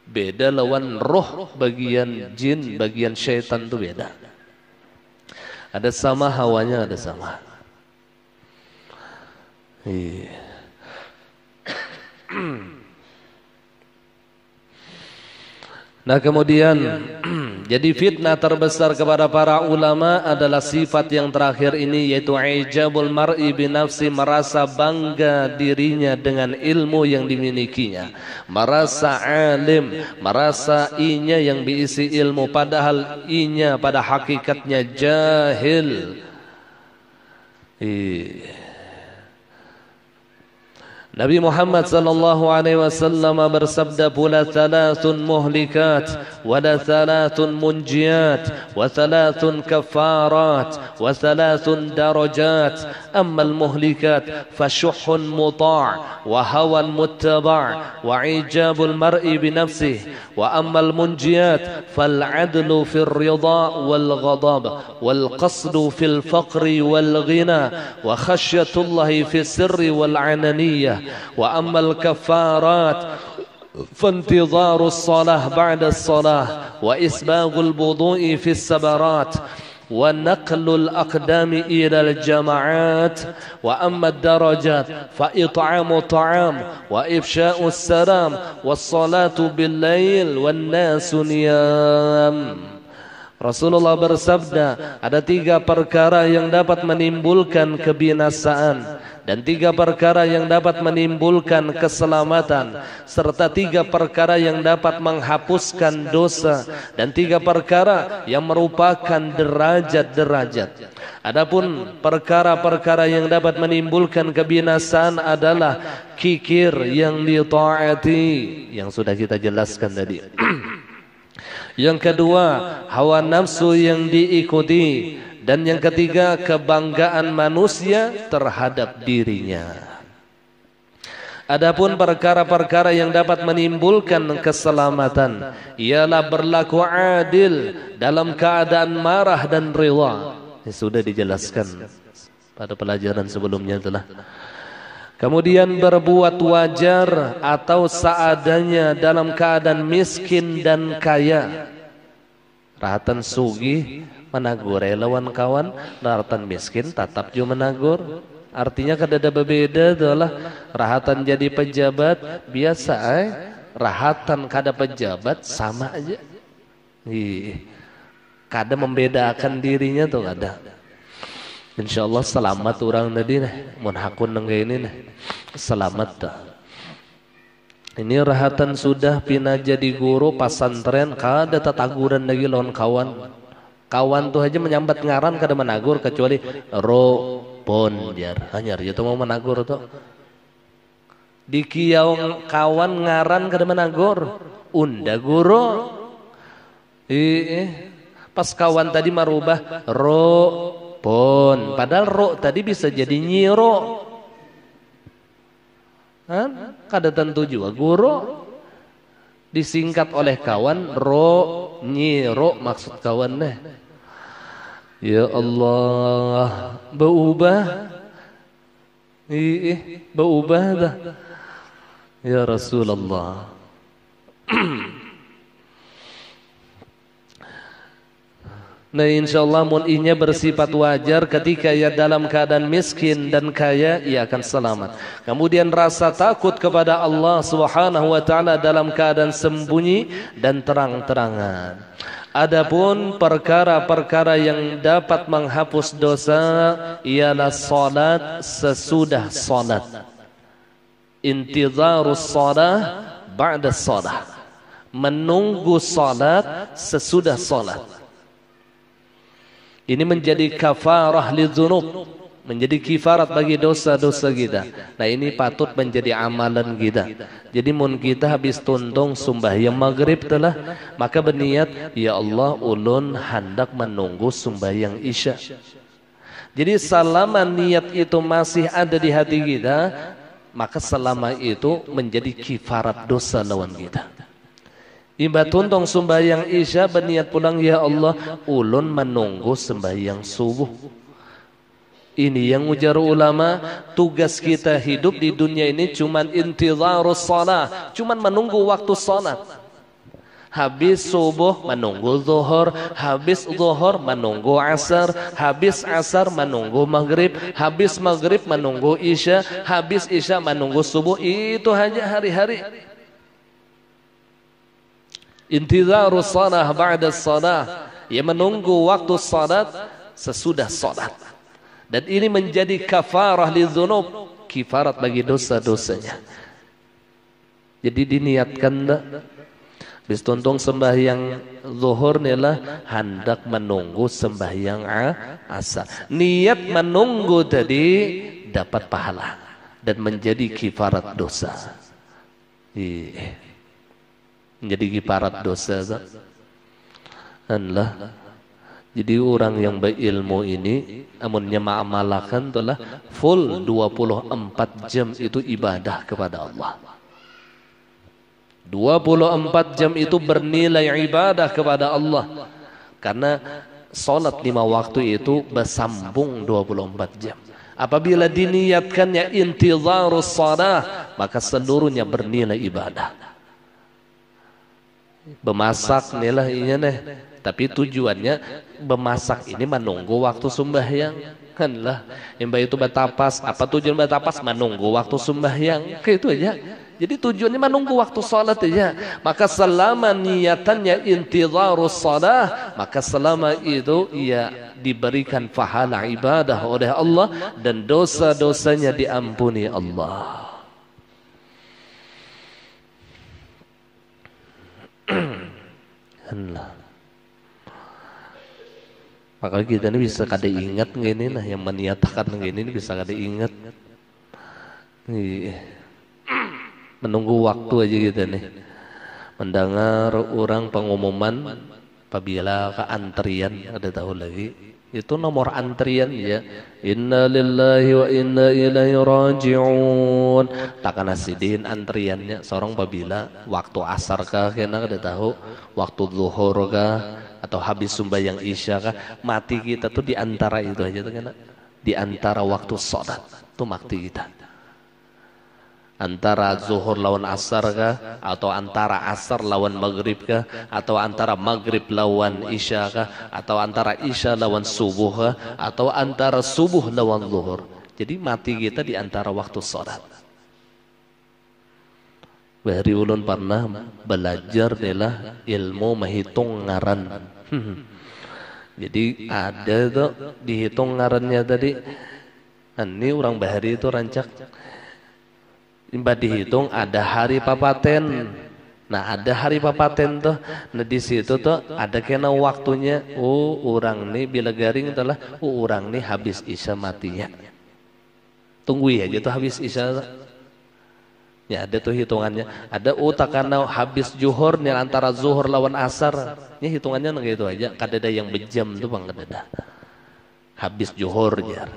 Beda lawan roh bagian jin, bagian syaitan tuh beda. Ada sama hawanya, ada sama. Nah kemudian jadi fitnah terbesar kepada para ulama adalah sifat yang terakhir ini, yaitu ijabul mar'i binafsi, merasa bangga dirinya dengan ilmu yang dimilikinya, merasa alim, merasa inya yang diisi ilmu padahal inya pada hakikatnya jahil. Nabi Muhammad sallallahu alaihi wasallam bersabda pula, thalathun muhlikat wa thalathun munjiyat wa thalathun kafarat wa thalathun darajat. Amma al-muhlikat fashuhun muta' wa hawan muttaba' wa ijabul mar'i bi nafsihi, wa amma al-munjiyat fal-'adlu fil ridha wal ghadab wal qasdu fil faqri wal ghina wa khashyatullahi fis sirri wal 'alaniyah. وأما الكفارات فانتظار الصلاة بعد الصلاة وإسباغ الوضوء في السبرات ونقل الأقدام إلى الجماعات. وأما الدرجات فإطعام الطعام وإفشاء السلام والصلاة بالليل والناس نيام. Rasulullah bersabda, ada 3 perkara yang dapat menimbulkan kebinasaan dan 3 perkara yang dapat menimbulkan keselamatan, serta 3 perkara yang dapat menghapuskan dosa, dan 3 perkara yang merupakan derajat-derajat. Adapun perkara-perkara yang dapat menimbulkan kebinasaan adalah kikir yang ditaati, yang sudah kita jelaskan tadi. Yang kedua, hawa nafsu yang diikuti. Dan yang ketiga, kebanggaan manusia terhadap dirinya. Adapun perkara-perkara yang dapat menimbulkan keselamatan ialah berlaku adil dalam keadaan marah dan rela. Sudah dijelaskan pada pelajaran sebelumnya telah. Kemudian berbuat wajar atau seadanya dalam keadaan miskin dan kaya. Rahatan sugih menagur lawan kawan, rahatan miskin tetap juga menagur. Artinya kada ada berbeda adalah rahatan jadi pejabat biasa, rahatan kada pejabat sama aja. Kada membedakan dirinya tuh kada. Insyaallah selamat orang tadi nih, mun hakun nang ini nih. Selamat dah. Ini rahatan sudah pina jadi guru pasantren, kada tataguran lagi lawan kawan. Kawan tuh aja menyambat ngaran kada menagur kecuali ro pon jar. Hanyar itu mau menagur tuh. Di kiau kawan ngaran kada menagur, unda guru. Pas kawan tadi merubah ro pon, padahal ro tadi bisa jadi nyiro. Kada tentu juga guru. Disingkat oleh kawan ro nyiro maksud kawan nih. Ya Allah, berubah. Berubah dah. Ya Rasulullah. Nah insyaallah mun inya bersifat wajar ketika ia dalam keadaan miskin dan kaya, ia akan selamat. Kemudian rasa takut kepada Allah Subhanahu wa taala dalam keadaan sembunyi dan terang-terangan. Adapun perkara-perkara yang dapat menghapus dosa ialah salat sesudah salat. Intizarus salat ba'da salat. Menunggu salat sesudah salat. Ini menjadi kafarah lidzunub, menjadi kifarat bagi dosa-dosa kita. Nah ini patut menjadi amalan kita. Jadi mun kita habis tuntung sembahyang maghrib telah, maka berniat, ya Allah ulun hendak menunggu sembahyang isya. Jadi selama niat itu masih ada di hati kita, maka selama itu menjadi kifarat dosa lawan kita. Imba tuntung sembahyang isya berniat pulang, ya Allah ulun menunggu sembahyang subuh. Ini yang ujar ulama, tugas kita hidup di dunia ini cuman intizarus salat, cuman menunggu waktu salat. Habis subuh menunggu zuhur, habis zuhur menunggu asar, habis asar menunggu maghrib, habis maghrib menunggu isya, habis isya menunggu subuh. Itu hanya hari-hari. Intizarus salah ba'da salah, ia menunggu waktu salat sesudah salat. Dan ini menjadi kafarah lidzunub, kifarat bagi dosa-dosanya. Jadi diniatkan dah. Bis tuntung sembahyang zuhur nilah hendak menunggu sembahyang asar. Niat menunggu tadi dapat pahala dan menjadi kifarat dosa. Menjadi kifarat dosa. Allah. Jadi orang yang berilmu ini amunnya ma'amalakan telah full 24 jam itu ibadah kepada Allah. 24 jam itu bernilai ibadah kepada Allah. Karena salat 5 waktu itu bersambung 24 jam. Apabila diniatkannya intizarus salah, maka seluruhnya bernilai ibadah. Bemasak nilah inya nih, tapi tujuannya bemasak ini menunggu waktu sembahyang. Kanlah yang baik itu batapas, apa tujuan batapas? Menunggu waktu sembahyang, kayak itu aja. Jadi tujuannya menunggu waktu salat aja. Maka selama niatannya intizarus salah, maka selama itu ia diberikan pahala ibadah oleh Allah dan dosa-dosanya diampuni Allah. Allah. Maka kita ini bisa kada ingat gini nah, yang meniatakan gini ini bisa kada ingat. Menunggu waktu aja kita nih. Mendengar orang pengumuman apabila ke antrian, ada tahu lagi itu nomor antrian ya. Inna lillahi wa inna ilaihi raji'un. Takkan asidin antriannya seorang apabila waktu asar kah kena ada tahu, waktu zuhur kah atau habis sembahyang isya kah, mati kita tuh di antara itu aja tuh kena. Di antara waktu salat tuh mati kita. Antara zuhur lawan asar kah, atau antara asar lawan maghrib kah, atau antara maghrib lawan isya kah, atau antara isya lawan subuh kah, atau antara subuh lawan zuhur. Jadi mati kita di antara waktu salat. Bahari ulun pernah belajar adalah ilmu menghitung ngaran. Jadi ada tuh dihitung ngarannya tadi. Ini orang bahari itu rancak. Imba dihitung ada hari papaten. Nah ada hari papaten tuh. Nah di situ tuh ada kena waktunya. Oh orang nih bila garing adalah orang nih habis isya matinya. Tunggu ya gitu habis isya. Ya ada tuh hitungannya. Ada takana habis zuhur nih antara zuhur lawan asar. Ini hitungannya gitu aja. Kadada yang bejam tuh bang kadada. Habis zuhur ya.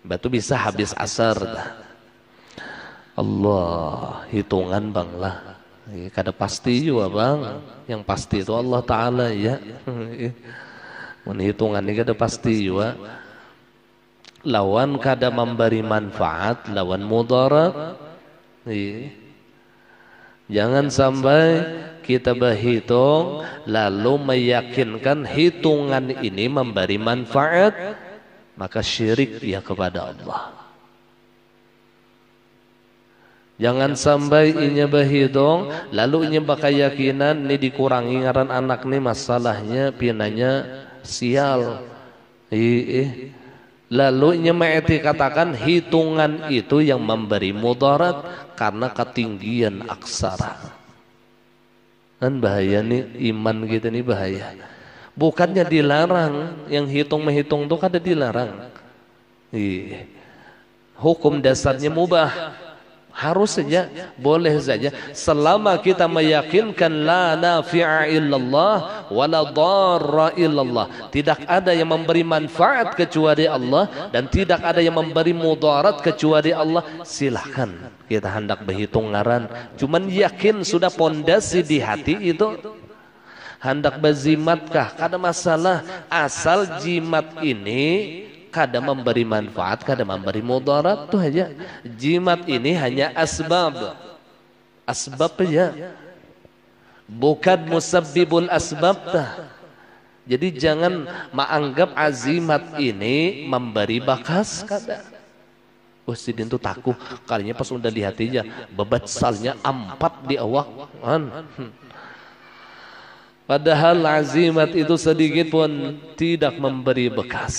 Batu bisa habis asar. Allah hitungan bang lah. Kada pasti juga bang. Yang pasti itu Allah Ta'ala ya. mun hitungan ini kada pasti juga lawan kada memberi manfaat lawan mudarat. Jangan sampai kita berhitung lalu meyakinkan hitungan ini memberi manfaat, maka syirik dia kepada Allah. Jangan sampai inya berhitung lalu inya bakayakinan ini dikurangi ngaran anak nih masalahnya pinanya sial. Lalu inya katakan hitungan itu yang memberi mudarat karena ketinggian aksara. Kan bahaya nih iman kita nih bahaya. Bukannya dilarang, yang hitung menghitung itu kada dilarang. Hukum dasarnya mubah. Harus saja, boleh saja selama kita meyakinkan la nafi'a illallah wala dharra illallah. Tidak ada yang memberi manfaat kecuali Allah dan tidak ada yang memberi mudarat kecuali Allah. Silahkan kita hendak berhitung ngaran, cuman yakin sudah pondasi di hati itu. Hendak berzimatkah? Kada masalah, asal jimat ini kada memberi manfaat, kada memberi mudarat, tuh aja. Jimat ini hanya asbab aja, bukan musabbibul asbab tah. Jadi jangan menganggap azimat ini memberi bakas, kada. Sidin tuh takut kalinya pas udah lihat aja bebat salnya 4 di awak kan. Padahal azimat itu sedikit pun tidak memberi bekas,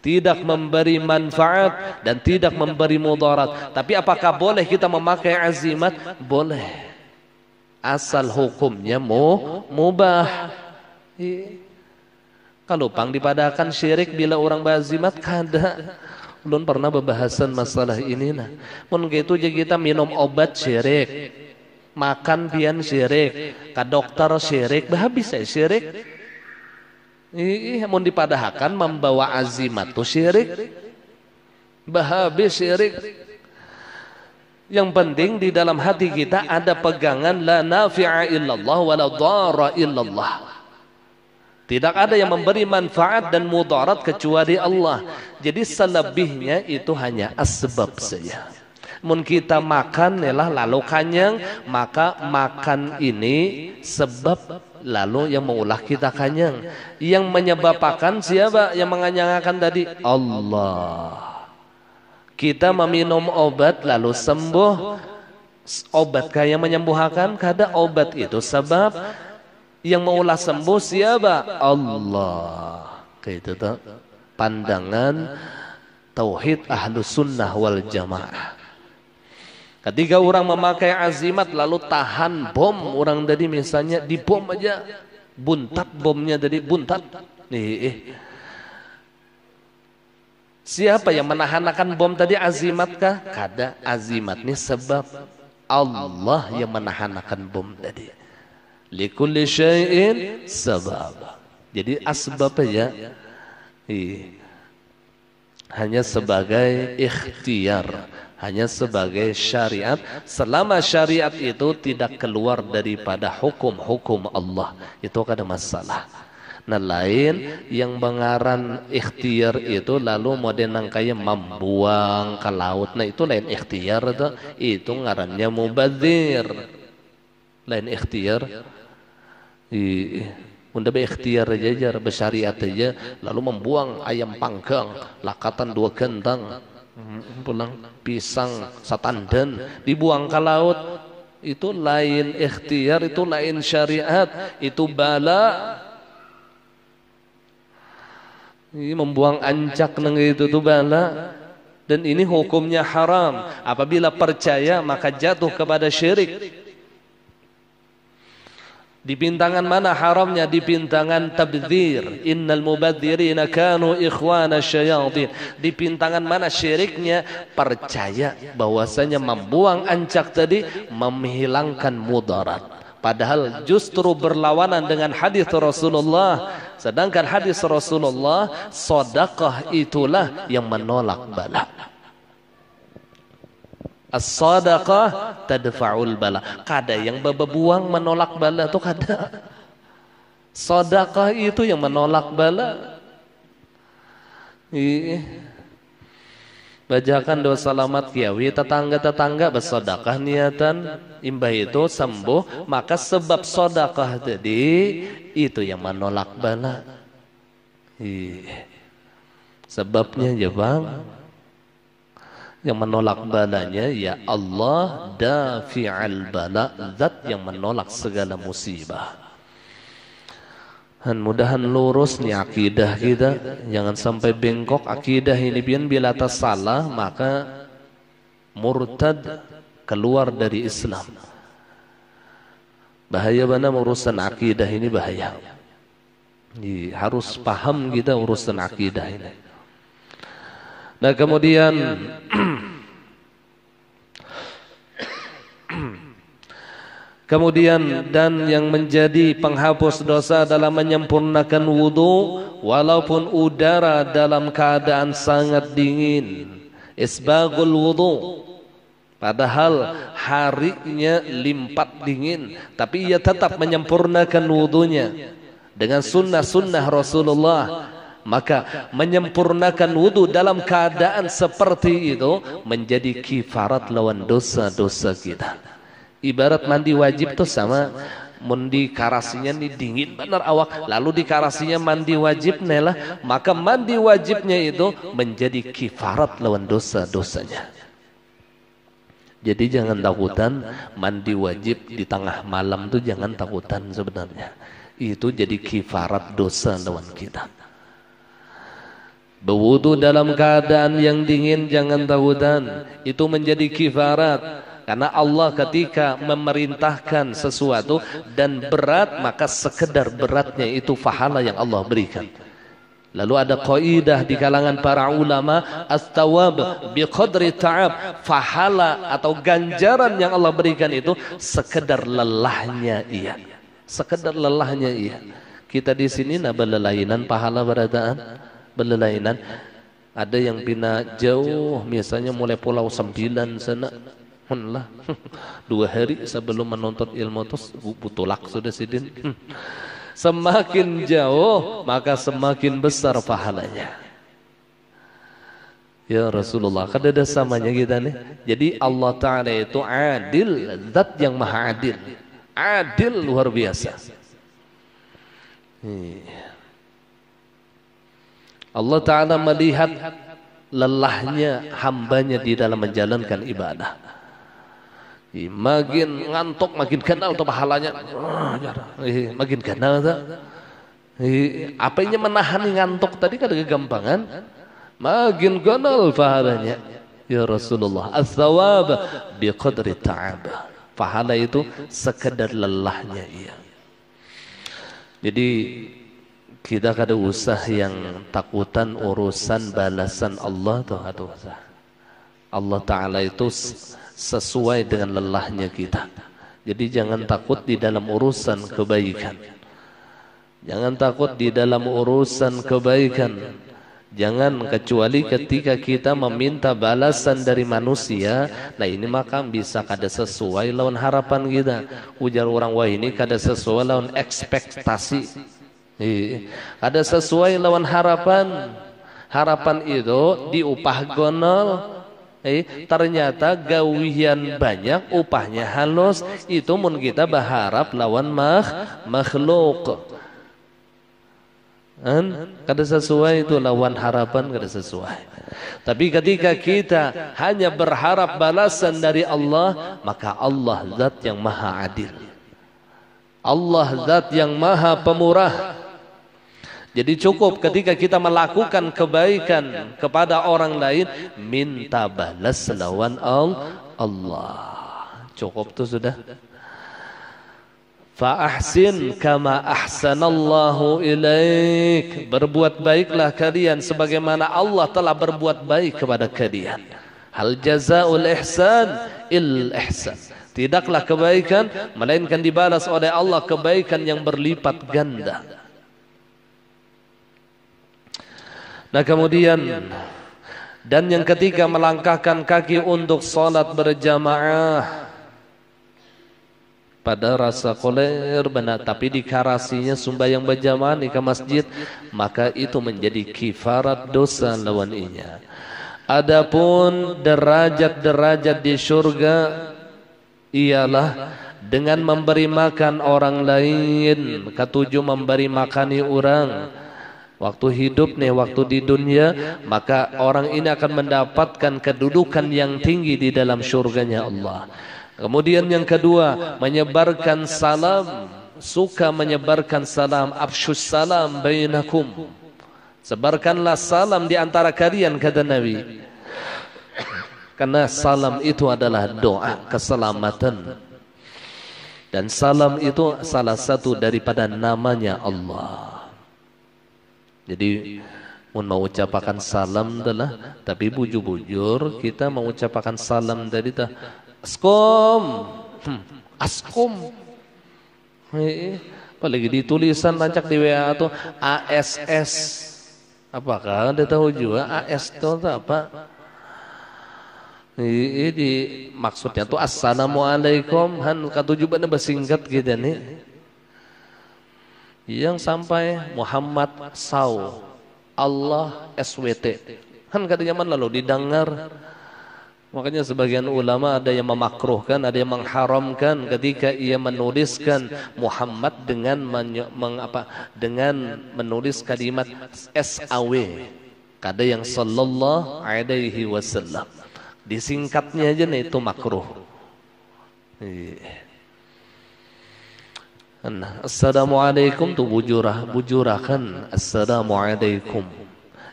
tidak memberi manfaat dan tidak memberi mudarat. Tapi apakah boleh kita memakai azimat? Boleh, asal hukumnya mubah. Kalau pang dipadakan syirik bila orang berazimat, kada. Belum pernah pembahasan masalah ini nah. Mun gitu aja kita minum obat syirik, makan pian syirik, ke dokter syirik, habis saya syirik. Mau dipadahkan membawa azimat tu syirik, habis syirik. Yang penting di dalam hati kita ada pegangan la nafi'a illallah wa la dharra illallah. Tidak ada yang memberi manfaat dan mudarat kecuali Allah. Jadi selebihnya itu hanya asbab saja. Mun kita makan ialah lalu kanyang, maka makan ini sebab lalu yang mengulah kita kanyang. Yang menyebabkan siapa yang menganyangkan tadi? Allah. Kita meminum obat lalu sembuh. Obatkah yang menyembuhkan? Kada, obat itu sebab. Yang mengulah sembuh siapa? Allah. Kayak itu tuh pandangan tauhid ahlus sunnah wal jamaah. Ketika orang memakai azimat lalu tahan bom orang tadi, misalnya di bom aja buntat bomnya tadi, buntat. Siapa yang menahan bom tadi? Azimatkah? Kada, azimat ini sebab Allah yang menahan bom tadi. Likulli syai'in sabab. Jadi asbab aja hanya sebagai ikhtiar, hanya sebagai syariat. Selama syariat itu tidak keluar daripada hukum-hukum Allah, itu kada masalah. Nah lain yang mengaran ikhtiar itu lalu modern kayak membuang ke laut. Nah itu lain ikhtiar, itu ngarannya mubadzir. Lain ikhtiar. Unda berikhtiar aja, bersyariat aja, lalu membuang ayam panggang, lakatan 2 gentang, pulang pisang satandan, dibuang ke laut. Itu lain ikhtiar, itu lain syariat, itu bala. Ini membuang ancak neng itu tuh bala. Dan ini hukumnya haram. Apabila percaya maka jatuh kepada syirik. Di pintangan mana haramnya? Di pintangan tabdzir. Innal mubadzirina kanu ikhwana syayatin. Di pintangan mana syiriknya? Percaya bahwasanya membuang ancak tadi menghilangkan mudarat. Padahal justru berlawanan dengan hadis Rasulullah. Sedangkan hadis Rasulullah, sedekah itulah yang menolak bala. As-sadaqah tadfa'ul bala. Kada yang berbuang menolak bala tu kada. Sedekah itu yang menolak bala. Bajakan doa salamat kiawi tetangga-tetangga bersedekah niatan imbah itu sembuh, maka sebab sedekah tadi itu yang menolak bala. Sebabnya ya Bang, yang menolak balanya ya Allah dafi'al bala, zat yang menolak segala musibah. Dan mudahan lurus nih akidah kita, jangan sampai bengkok akidah ini. Biar bila tak salah maka murtad, keluar dari Islam. Bahaya benar urusan akidah ini, bahaya. Harus paham kita urusan akidah ini. Nah kemudian dan yang menjadi penghapus dosa dalam menyempurnakan wudu walaupun udara dalam keadaan sangat dingin. Isbagul wudu, padahal harinya limpat dingin, tapi ia tetap menyempurnakan wudunya dengan sunnah-sunnah Rasulullah. Maka menyempurnakan wudu dalam keadaan seperti itu menjadi kifarat lawan dosa-dosa kita. Ibarat mandi wajib tuh sama mandi karasinya nih dingin benar awak, lalu di karasinya mandi wajib nelah, maka mandi wajibnya itu menjadi kifarat lawan dosa-dosanya. Jadi jangan takutan mandi wajib di tengah malam tuh, jangan takutan sebenarnya. Itu jadi kifarat dosa lawan kita. Berwudu dalam keadaan yang dingin jangan takutan, itu menjadi kifarat. Karena Allah ketika memerintahkan sesuatu dan berat, maka sekedar beratnya itu pahala yang Allah berikan. Lalu ada kaidah di kalangan para ulama, as-thawab biqadri ta'ab, pahala atau ganjaran yang Allah berikan itu sekedar lelahnya ia. Sekedar lelahnya ia. Kita di sini nak belelainan pahala beradaan, belelainan. Ada yang bina jauh, misalnya mulai Pulau 9 sana. Lah, 2 hari sebelum menuntut ilmu terus butulak sudah sidin. Semakin jauh maka semakin besar pahalanya. Ya Rasulullah, kan ada samanya kita nih. Jadi Allah Ta'ala itu adil, zat yang maha adil. Adil luar biasa. Allah Ta'ala melihat lelahnya hambanya di dalam menjalankan ibadah. Makin ngantuk makin kenal tuh pahalanya. Makin kenal tuh. Apanya menahan ngantuk tadi kan kegampangan. Makin kenal pahalanya. Ya Rasulullah, as-thawab biqadri ta'ab. Pahala itu sekedar lelahnya ia. Jadi kita kada usah yang takutan urusan balasan Allah tuh. Allah Ta'ala itu sesuai dengan lelahnya kita. Jadi jangan takut di dalam urusan kebaikan. Jangan takut di dalam urusan kebaikan. Jangan kecuali ketika kita meminta balasan dari manusia. Nah ini maka bisa kada sesuai lawan harapan kita. Ujar orang, wah ini kada sesuai lawan ekspektasi. Kada sesuai lawan harapan. Harapan itu diupah gonol. Ternyata gawian banyak, upahnya halus. Itu mun kita berharap lawan makhluk. Kada sesuai itu lawan harapan, kada sesuai. Tapi ketika kita hanya berharap balasan dari Allah, maka Allah zat yang maha adil. Allah zat yang maha pemurah. Jadi cukup ketika kita melakukan kebaikan kepada orang lain, minta balas lawan Allah. Cukup tu sudah. Fa ahsin kama ahsanallahu ilaik. Berbuat baiklah kalian sebagaimana Allah telah berbuat baik kepada kalian. Hal jazaul ihsan il ihsan. Tidaklah kebaikan melainkan dibalas oleh Allah kebaikan yang berlipat ganda. Nah kemudian dan yang ketiga, melangkahkan kaki untuk salat berjamaah. pada rasa koler benar, tapi dikarasinya sumbayang berjamaah ke masjid, maka itu menjadi kifarat dosa lawan inya. Adapun derajat-derajat di surga ialah dengan memberi makan orang lain, ketujuh memberi makani orang waktu hidup nih, waktu di dunia, maka orang ini akan mendapatkan kedudukan yang tinggi di dalam surganya Allah. Kemudian yang kedua, menyebarkan salam, suka menyebarkan salam, afsyus salam bainakum, sebarkanlah salam di antara kalian, kata Nabi, karena salam itu adalah doa keselamatan. Dan salam itu salah satu daripada namanya Allah. Jadi mau ucapakan salam adalah, tapi bujur-bujur kita mau ucapakan salam dari dah askom, askom. Apalagi di tulisan rancak di WA atau ASS. Apakah Anda tahu juga AS itu apa? Ini maksudnya tuh assalamualaikum, han katujuh bana bersingkat gitu nih. Yang sampai Muhammad SAW, Allah SWT, kan kata zaman lalu didengar. Makanya sebagian ulama ada yang memakruhkan, ada yang mengharamkan ketika ia menuliskan Muhammad dengan dengan menulis kalimat SAW, kada yang sallallahu alaihi wasallam. Disingkatnya aja nih, itu makruh. Assalamualaikum tuh bujurahkan assalamualaikum.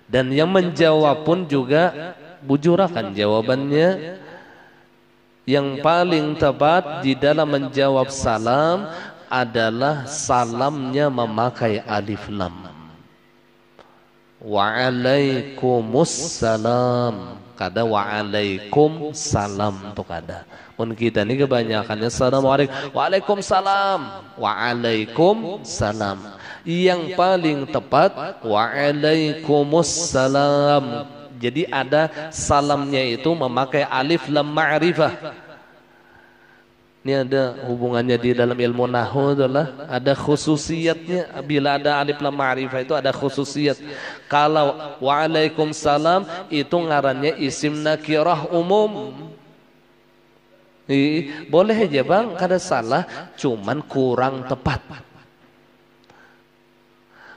Dan yang menjawab pun juga bujurahkan jawabannya. Yang paling tepat di dalam menjawab salam adalah salamnya memakai alif lam. Waalaikumsalam. Kada waalaikum salam tuh kada. Pun kita ini kebanyakannya assalamualaikum, waalaikumsalam, waalaikumsalam. Yang paling tepat waalaikumsalam. Jadi ada salamnya itu memakai alif lam ma'rifah. Ini ada hubungannya di dalam ilmu nahwu adalah ada khususiyatnya. Bila ada alif lam ma'rifah itu ada khususiyat. Kalau waalaikumsalam itu ngarannya isim nakirah umum. Boleh aja bang, kada salah, cuman kurang tepat.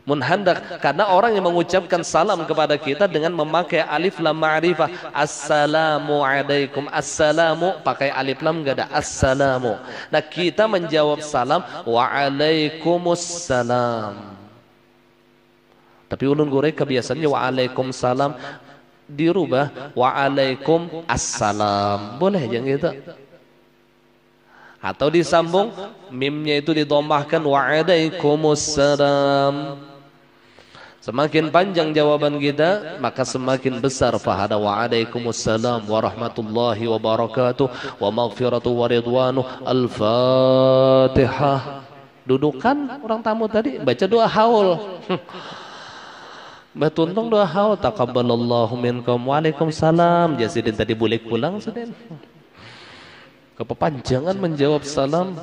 Munhandak, karena orang yang mengucapkan salam kepada kita dengan memakai alif lam ma'rifah, assalamu alaikum, assalamu pakai alif lam, enggak ada assalamu. Nah kita menjawab salam waalaikumsalam, tapi ulun gore kebiasaannya waalaikumsalam dirubah waalaikum assalam. Boleh aja gitu. Atau disambung mimnya itu didomahkan waalaikumsalam. Semakin panjang jawaban kita, maka semakin besar fahada. Waalaikumsalam warahmatullahi wabarakatuh wa maghfiratu wa ridwanu. Al-Fatihah. Dudukan orang tamu tadi baca doa haul. Batuntong doa haul, taqabbalallahu minkum. Waalaikumsalam. Jasidin tadi boleh pulang sedin. Kepanjangan menjawab salam.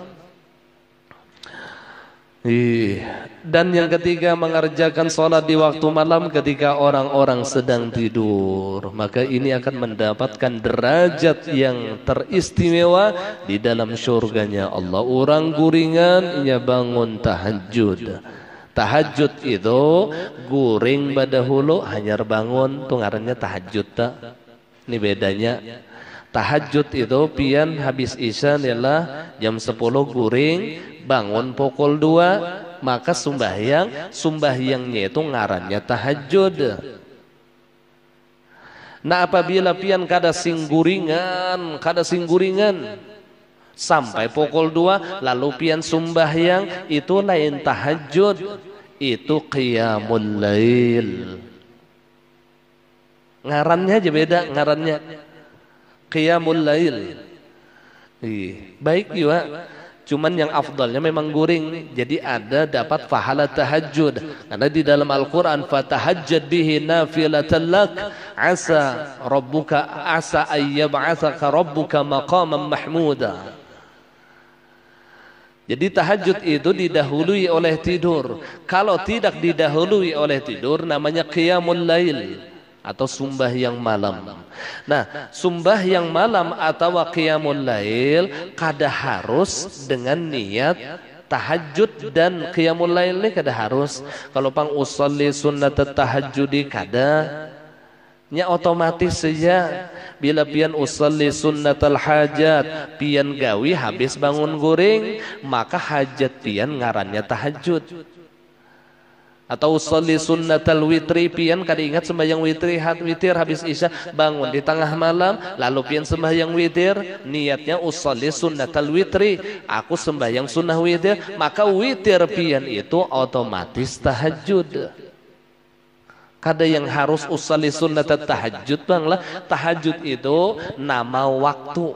Dan yang ketiga, mengerjakan sholat di waktu malam ketika orang-orang sedang tidur. Maka ini akan mendapatkan derajat yang teristimewa di dalam surganya Allah. Orang guringan ia bangun tahajud. Tahajud itu guring badahulu hanyar bangun tuh ngarannya tahajud tak. Ini bedanya. Tahajud itu pian habis isya adalah jam 10 guring, bangun pukul 2, maka sumbahyangnya itu ngarannya tahajud. Nah apabila pian kada singguringan sampai pukul 2 lalu pian sumbahyang, itu lain tahajud, itu qiyamul lail. Ngarannya aja beda ngarannya. Qiyamul lail. Baik juga. Cuman yang afdalnya memang guring. Jadi ada dapat pahala tahajud. Karena di dalam Al-Quran, fatahajjad bihi nafilatan lak, asa ayyab'athaka rabbuka maqaman mahmuda. Jadi tahajud itu didahului oleh tidur. Kalau tidak didahului oleh tidur namanya qiyamul lail atau sembahyang malam. Nah, sembahyang malam atau qiyamul lail kada harus dengan niat tahajud dan qiyamul lail ini kada harus. Kalau pang usolli sunnat tahajudi kada nya otomatis saja bila pian usolli sunnatal hajat pian gawi habis bangun guring maka hajat pian ngarannya tahajud. Atau usolli sunnatal witri pian kada ingat sembahyang witir habis isya bangun di tengah malam lalu pian sembahyang witir niatnya usolli sunnatal witri aku sembahyang sunnah witir maka witir pian itu otomatis tahajud. Kada yang harus usolli sunnatat tahajud bang lah. Tahajud itu nama waktu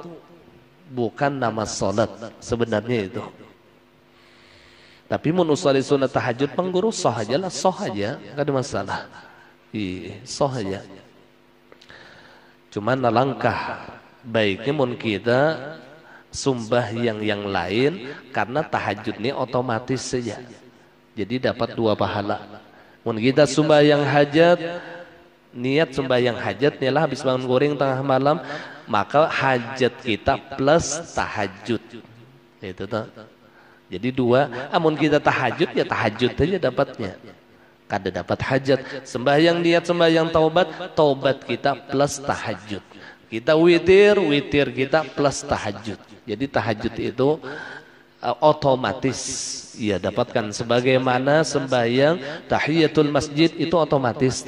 bukan nama salat sebenarnya itu. Tapi mun usolli sunnat tahajud pengguru soh aja lah, soh aja, nggak ada masalah. Iya, soh aja. Cuman alangkah baiknya mun kita sumbah yang lain karena tahajud ini otomatis saja. Jadi dapat 2 pahala. Mun kita sembahyang hajat, niat sembahyang hajat nih lah habis bangun goreng tengah malam, maka hajat kita plus tahajud. Itu tuh. Jadi 2, amun kita tahajud ya tahajud aja dapatnya. Kada dapat hajat. Sembahyang niat sembahyang taubat kita plus tahajud. Kita witir kita plus tahajud. Jadi tahajud itu otomatis ya dapatkan sebagaimana sembahyang tahiyatul masjid itu otomatis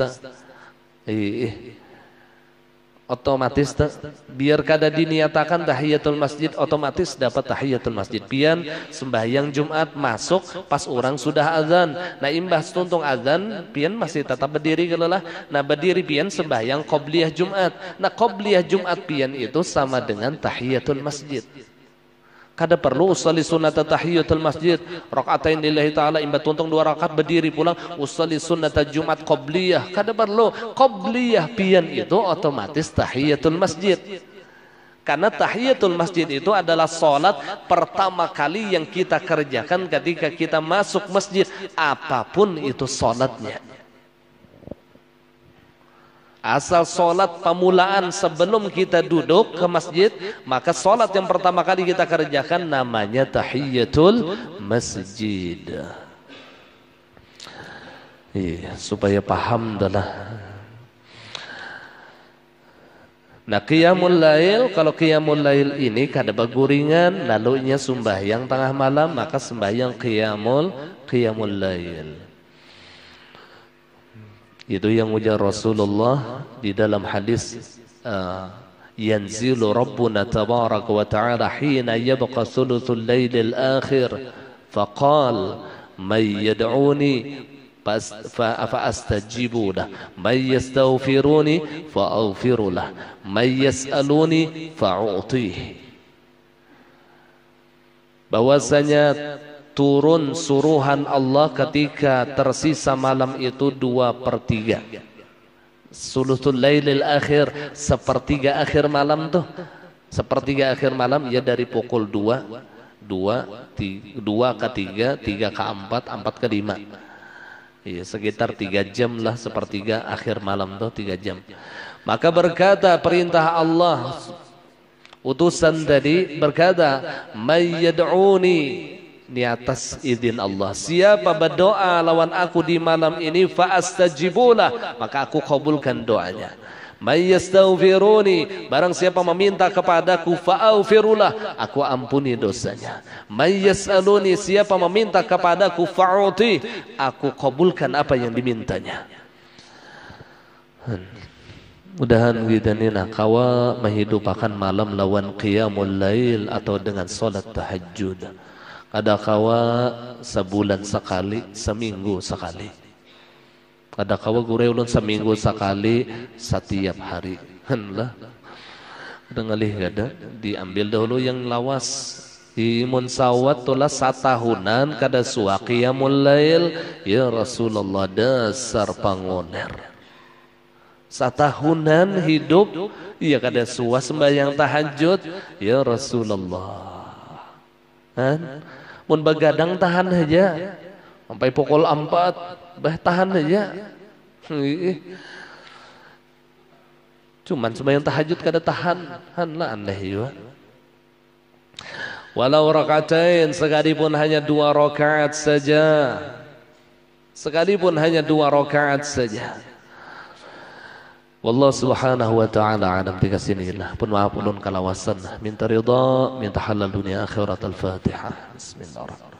otomatis biar kada diniatakan tahiyatul masjid otomatis dapat tahiyatul masjid. Pian sembahyang Jumat masuk pas orang sudah azan. Nah imbas tuntung azan pian masih tetap berdiri kalau lah. Nah berdiri pian sembahyang qobliyah Jumat. Nah qobliyah Jumat pian itu sama dengan tahiyatul masjid. Kada perlu usolli sunnat tahiyatul masjid rakaatain lillahi taala imba tuntung 2 rakaat berdiri pulang usolli sunnat Jumat qobliyah. Kada perlu. Qobliyah pian itu otomatis tahiyatul masjid. Karena tahiyatul masjid itu adalah salat pertama kali yang kita kerjakan ketika kita masuk masjid apapun itu salatnya. Asal solat pemulaan sebelum kita duduk ke masjid, maka solat yang pertama kali kita kerjakan namanya tahiyatul masjid. Iya, supaya paham adalah. Nah qiyamul lail, kalau qiyamul lail ini kada baguringan, lalunya sembahyang tengah malam, maka sembahyang qiyamul lail. Itu yang ujar Rasulullah di dalam hadis yanzilu Rabbuna tabaraka wa ta'ala hina yabqa thuluthul lailil akhir faqal may yad'uni fa'astajibu lah may yastaghfiruni fa'aghfiru lah may yas'aluni fa'u'tih. Bahwasanya turun suruhan Allah ketika tersisa malam itu 2/3. Sulusul lailil akhir, 1/3 akhir malam tuh. 1/3 akhir malam ya dari pukul 2 ke 3, 3 ke 4, 4 ke 5. Iya, sekitar 3 jam lah 1/3 akhir malam tuh 3 jam. Maka berkata perintah Allah, utusan tadi berkata, "May yad'uni" di atas izin Allah. Siapa berdoa lawan aku di malam ini fa'astajibulah, maka aku kabulkan doanya. May yastaghfiruni, barang siapa meminta kepadaku fa'aghfirulah, aku ampuni dosanya. May yas'aluni, siapa meminta kepadaku fa'uti, aku kabulkan apa yang dimintanya. Mudahan kita ni nak kawa menghidupakan malam lawan qiyamul lail atau dengan solat tahajud. Ada kawa sebulan sekali, seminggu sekali. Ada kawa gureh ulun seminggu sekali, setiap hari. Henlah. Ada ngalih kada, diambil dahulu yang lawas. Imun sawat tulah satahunan kada suwa qiyamul lail. Ya Rasulullah dasar pangoner. Satahunan hidup, ia kada suwa sembahyang tahajud. Ya Rasulullah. mun begadang tahan aja sampai pukul 4 tahan aja. Cuman sembahyang tahajud kada tahan, hanlah aneh juga. Walau rakaatain, sekalipun hanya 2 rakaat saja. Sekalipun hanya 2 rakaat saja. Wallahu subhanahu wa ta'ala alam dikasinilah. Pun maaf ulun kalawasan. Minta ridha, minta halal dunia akhirat. Al-Fatihah. Bismillahirrahmanirrahim.